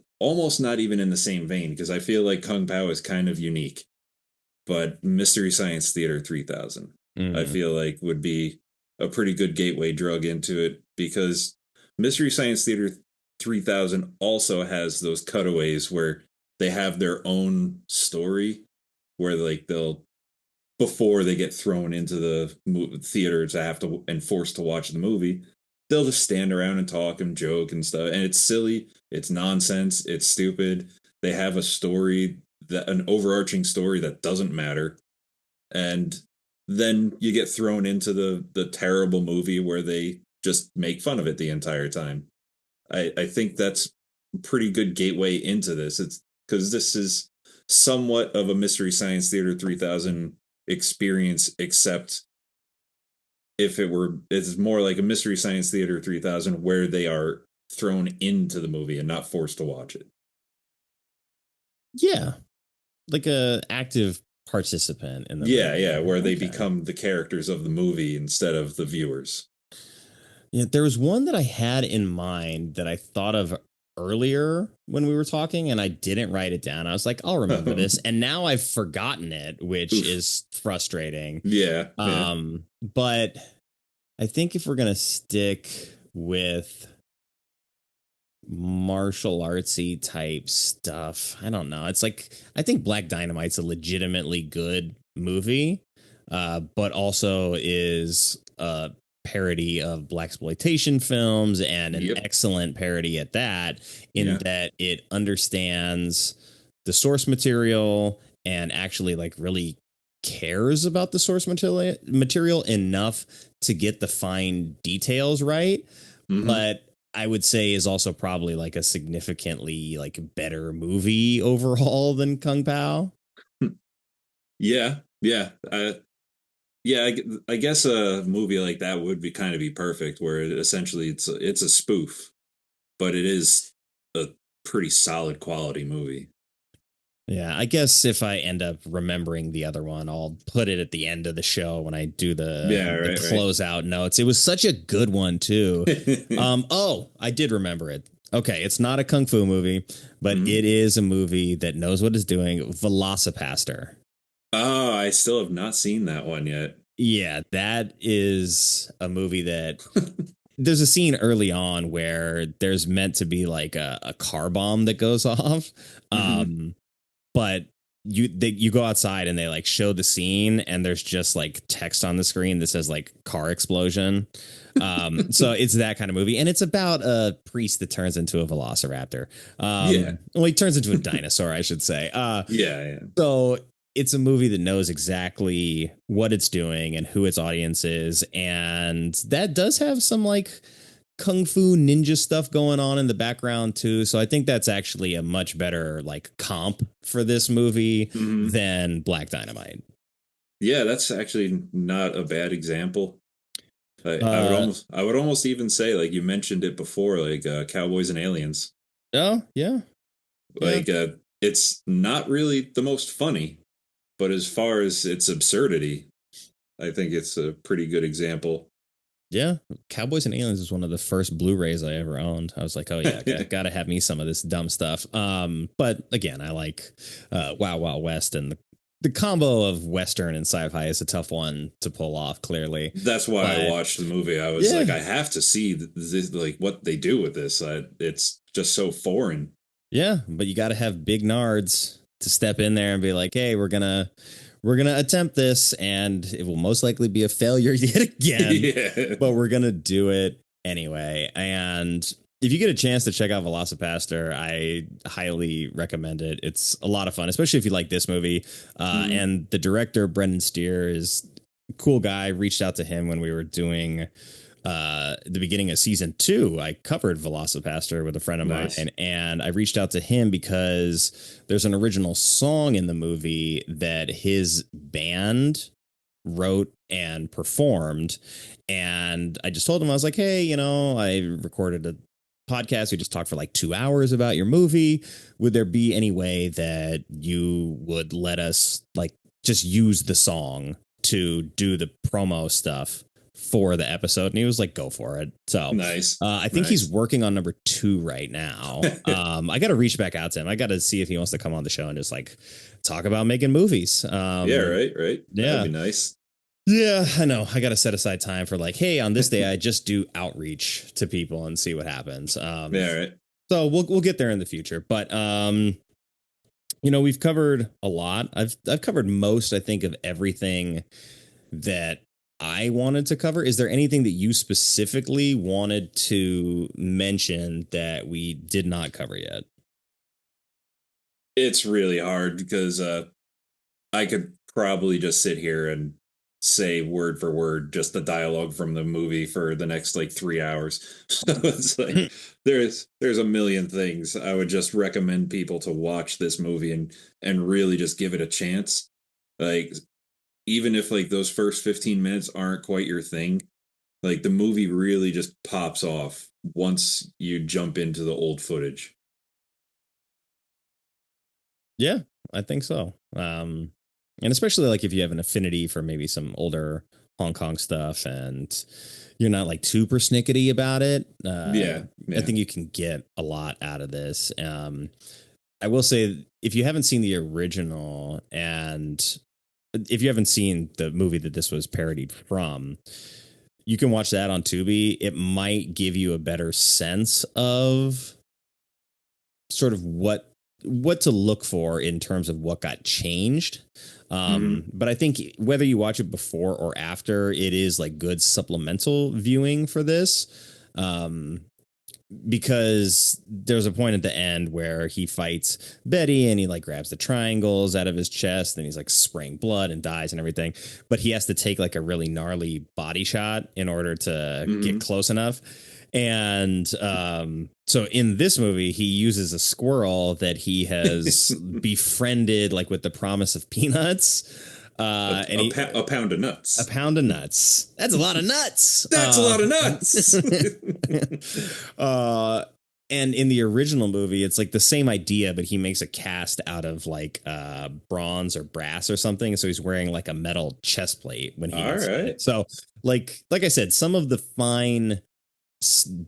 not even in the same vein because I feel like Kung Pao is kind of unique. But Mystery Science Theater 3000. I Mm. feel like would be a pretty good gateway drug into it, because Mystery Science Theater 3000 also has those cutaways where they have their own story, where like they'll, before they get thrown into the theater to have to and forced to watch the movie, they'll just stand around and talk and joke and stuff, and it's silly, it's nonsense, it's stupid. They have a story, that an overarching story that doesn't matter, and then you get thrown into the terrible movie where they just make fun of it the entire time. I think that's a pretty good gateway into this. It's because this is somewhat of a Mystery Science Theater 3000 experience, except if it were, it's more like a Mystery Science Theater 3000 where they are thrown into the movie and not forced to watch it. Yeah, like a active participant in the Yeah, movie. yeah, where they Okay. become the characters of the movie instead of the viewers. Yeah, there was one that I had in mind that I thought of earlier when we were talking, and I didn't write it down. I was like, I'll remember this, and now I've forgotten it, which Oof. is frustrating. Yeah, But I think if we're gonna stick with martial artsy type stuff, I don't know. It's like I think Black Dynamite's a legitimately good movie, but also is a parody of blaxploitation films, and an excellent parody at that, in that it understands the source material and actually like really cares about the source material enough to get the fine details right. But I would say is also probably like a significantly like better movie overall than Kung Pao. Yeah, yeah, yeah. I guess a movie like that would be kind of be perfect, where essentially it's a spoof, but it is a pretty solid quality movie. Yeah, I guess if I end up remembering the other one, I'll put it at the end of the show when I do the closeout notes. It was such a good one too. Oh, I did remember it. Okay, it's not a kung fu movie, but it is a movie that knows what it's doing. Velocipaster. Oh, I still have not seen that one yet. Yeah, that is a movie that there's a scene early on where there's meant to be like a car bomb that goes off. But you go outside and they like show the scene, and there's just like text on the screen that says like car explosion. So it's that kind of movie, and it's about a priest that turns into a velociraptor. Well, he turns into a dinosaur, I should say. Yeah. So it's a movie that knows exactly what it's doing and who its audience is, and that does have some like kung fu ninja stuff going on in the background too. So I think that's actually a much better like comp for this movie than Black Dynamite. Yeah, that's actually not a bad example. I would almost even say, like you mentioned it before, like Cowboys and Aliens. Oh yeah, like it's not really the most funny, but as far as its absurdity, I think it's a pretty good example. Yeah, Cowboys and Aliens is one of the first Blu-rays I ever owned. I was like, oh yeah, gotta have me some of this dumb stuff. But again, I like Wild Wild West, and the combo of Western and sci-fi is a tough one to pull off. Clearly, that's why I watched the movie. I was like, I have to see this, like what they do with this. It's just so foreign. Yeah, but you got to have big nards to step in there and be like, hey, we're gonna attempt this, and it will most likely be a failure yet again. But we're gonna do it anyway. And if you get a chance to check out Velocipaster, I highly recommend it. It's a lot of fun, especially if you like this movie. And the director, Brendan Steer, is a cool guy. Reached out to him when we were doing the beginning of season 2. I covered Velocipaster with a friend of mine, and I reached out to him because there's an original song in the movie that his band wrote and performed. And I just told him, I was like, hey, I recorded a podcast. We just talked for like 2 hours about your movie. Would there be any way that you would let us like just use the song to do the promo stuff for the episode? And he was like, go for it. So nice. I think he's working on number 2 right now. I got to reach back out to him. I got to see if he wants to come on the show and just like talk about making movies. Right. Yeah. That'd be nice. Yeah, I know. I got to set aside time for like, hey, on this day, I just do outreach to people and see what happens. Yeah, right. So we'll get there in the future, but we've covered a lot. I've covered most, I think, of everything that I wanted to cover. Is there anything that you specifically wanted to mention that we did not cover yet? It's really hard because I could probably just sit here and say word for word just the dialogue from the movie for the next like 3 hours. So it's like there's a million things. I would just recommend people to watch this movie and really just give it a chance. Like even if like those first 15 minutes aren't quite your thing, like the movie really just pops off once you jump into the old footage. Yeah, I think so. And especially like if you have an affinity for maybe some older Hong Kong stuff and you're not like super persnickety about it. Yeah. I think you can get a lot out of this. I will say, if you haven't seen the original and if you haven't seen the movie that this was parodied from, you can watch that on Tubi. It might give you a better sense of sort of what to look for in terms of what got changed. But I think whether you watch it before or after, it is like good supplemental viewing for this. Because there's a point at the end where he fights Betty and he like grabs the triangles out of his chest and he's like spraying blood and dies and everything. But he has to take like a really gnarly body shot in order to get close enough. And so in this movie, he uses a squirrel that he has befriended, like with the promise of peanuts. A pound of nuts. A pound of nuts. That's a lot of nuts. That's a lot of nuts. And in the original movie, it's like the same idea, but he makes a cast out of like bronze or brass or something. So he's wearing like a metal chest plate when he does it. So like I said, some of the fine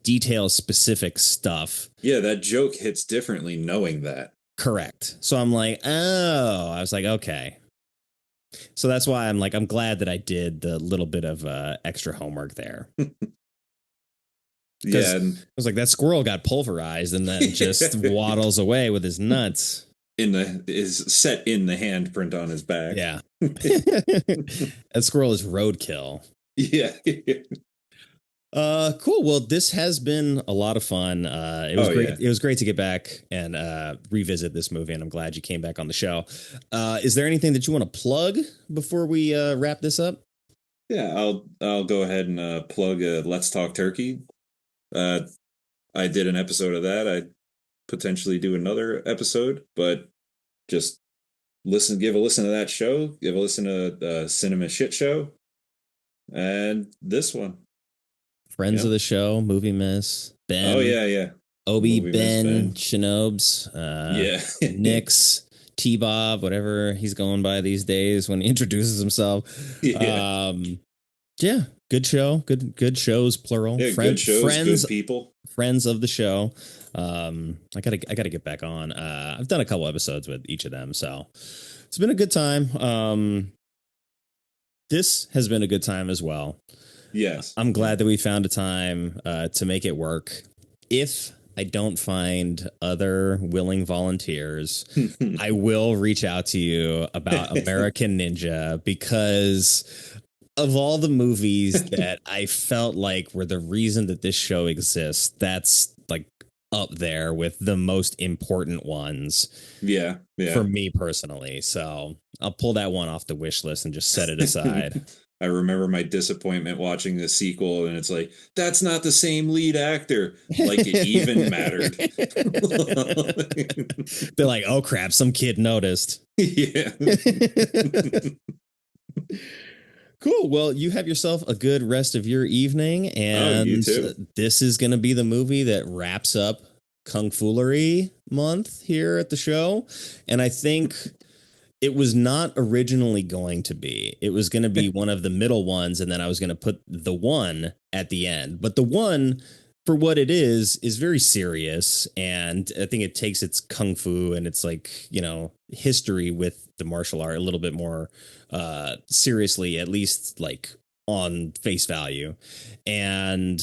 detail specific stuff. Yeah, that joke hits differently knowing that. Correct. So I'm like, oh, I was like, okay. So that's why I'm glad that I did the little bit of extra homework there. Yeah, I was like, that squirrel got pulverized and then just waddles away with his nuts. Is set in the handprint on his back. Yeah. That squirrel is roadkill. Yeah. Cool. Well, this has been a lot of fun. It was great. Yeah. It was great to get back and revisit this movie, and I'm glad you came back on the show. Is there anything that you want to plug before we wrap this up? Yeah, I'll go ahead and plug Let's Talk Turkey. I did an episode of that. I potentially do another episode, but just give a listen to that show. Give a listen to Cinema Shit Show, and this one. Friends of the show, Movie Miss, Ben. Oh, yeah. Obi, Ben, Shinobes, Nix, T-Bob, whatever he's going by these days when he introduces himself. Yeah. Good show. Good shows, plural. Yeah, good shows, friends, good people. Friends of the show. I gotta get back on. I've done a couple episodes with each of them, so it's been a good time. This has been a good time as well. Yes. I'm glad that we found a time to make it work. If I don't find other willing volunteers, I will reach out to you about American Ninja, because of all the movies that I felt like were the reason that this show exists, that's like up there with the most important ones. Yeah. For me personally. So I'll pull that one off the wish list and just set it aside. I remember my disappointment watching the sequel, and it's like, that's not the same lead actor. Like it even mattered. They're like, oh crap, some kid noticed. Yeah. Cool. Well, you have yourself a good rest of your evening, and you too. This is going to be the movie that wraps up Kung Foolery month here at the show. And I think it was not originally going to be. It was going to be one of the middle ones, and then I was going to put the one at the end. But the one for what it is very serious. And I think it takes its kung fu and its like, history with the martial art a little bit more seriously, at least like on face value. And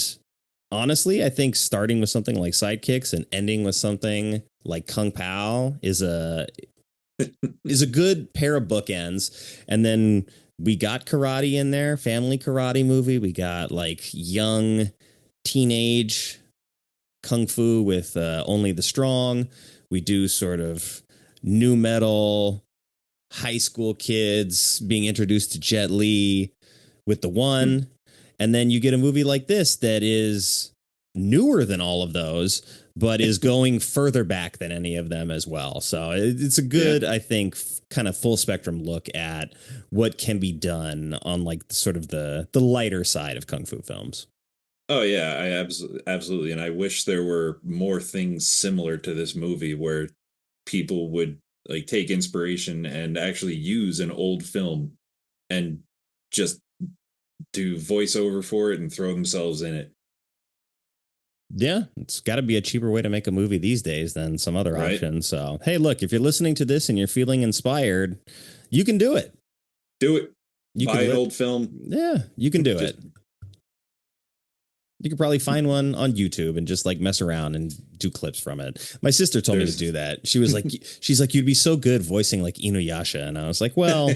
honestly, I think starting with something like Sidekicks and ending with something like Kung Pao is a good pair of bookends. And then we got karate in there, family karate movie. We got like young teenage kung fu with Only the Strong. We do sort of new metal high school kids being introduced to Jet Li with The One. And then you get a movie like this that is newer than all of those, but is going further back than any of them as well. So it's a good, I think, kind of full spectrum look at what can be done on like sort of the lighter side of kung fu films. Oh yeah, I absolutely. And I wish there were more things similar to this movie where people would like take inspiration and actually use an old film and just do voiceover for it and throw themselves in it. Yeah, it's got to be a cheaper way to make a movie these days than some other option. So, hey, look, if you're listening to this and you're feeling inspired, you can do it. Do it. You Buy can an old film. Yeah, you can do it. You could probably find one on YouTube and just like mess around and do clips from it. My sister told me to do that. She was like, she's like, you'd be so good voicing like Inuyasha. And I was like, well,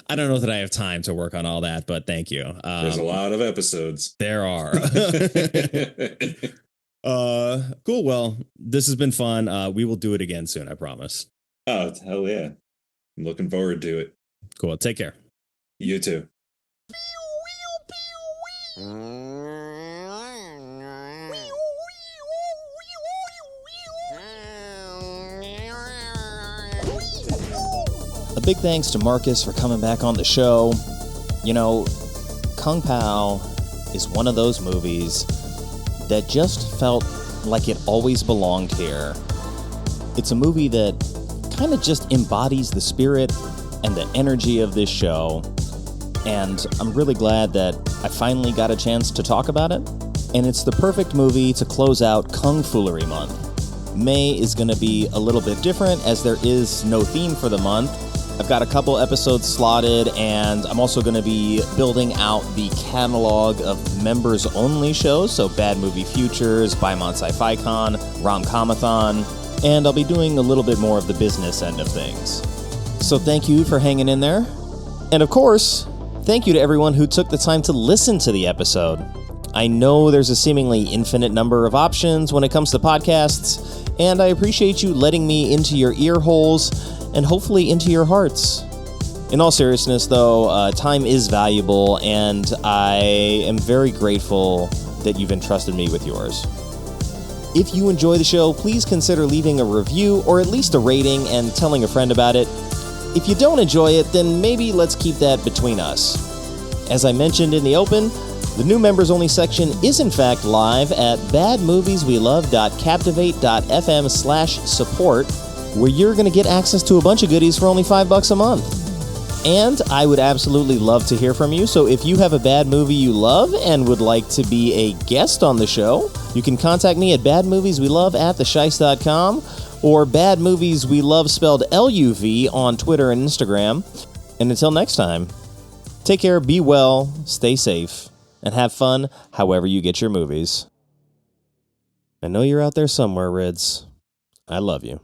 I don't know that I have time to work on all that, but thank you. There's a lot of episodes. There are. Cool. Well, this has been fun. We will do it again soon. I promise. Oh, hell yeah. I'm looking forward to it. Cool. Take care. You too. A big thanks to Marcus for coming back on the show. You know, Kung Pao is one of those movies that just felt like it always belonged here. It's a movie that kind of just embodies the spirit and the energy of this show. And I'm really glad that I finally got a chance to talk about it. And it's the perfect movie to close out Kung Foolery month. May is going to be a little bit different as there is no theme for the month. I've got a couple episodes slotted, and I'm also going to be building out the catalog of members-only shows, so Bad Movie Futures, Baimon Sci-Fi Con, Rom-Comathon, and I'll be doing a little bit more of the business end of things. So thank you for hanging in there. And of course, thank you to everyone who took the time to listen to the episode. I know there's a seemingly infinite number of options when it comes to podcasts, and I appreciate you letting me into your ear holes and hopefully into your hearts. In all seriousness, though, time is valuable, and I am very grateful that you've entrusted me with yours. If you enjoy the show, please consider leaving a review or at least a rating and telling a friend about it. If you don't enjoy it, then maybe let's keep that between us. As I mentioned in the open, the new members-only section is in fact live at badmoviesweLove.captivate.fm/support, where you're going to get access to a bunch of goodies for only $5 a month. And I would absolutely love to hear from you, so if you have a bad movie you love and would like to be a guest on the show, you can contact me at badmovieswelove@theshice.com or badmovieswelove spelled LUV on Twitter and Instagram. And until next time, take care, be well, stay safe, and have fun however you get your movies. I know you're out there somewhere, Rids. I love you.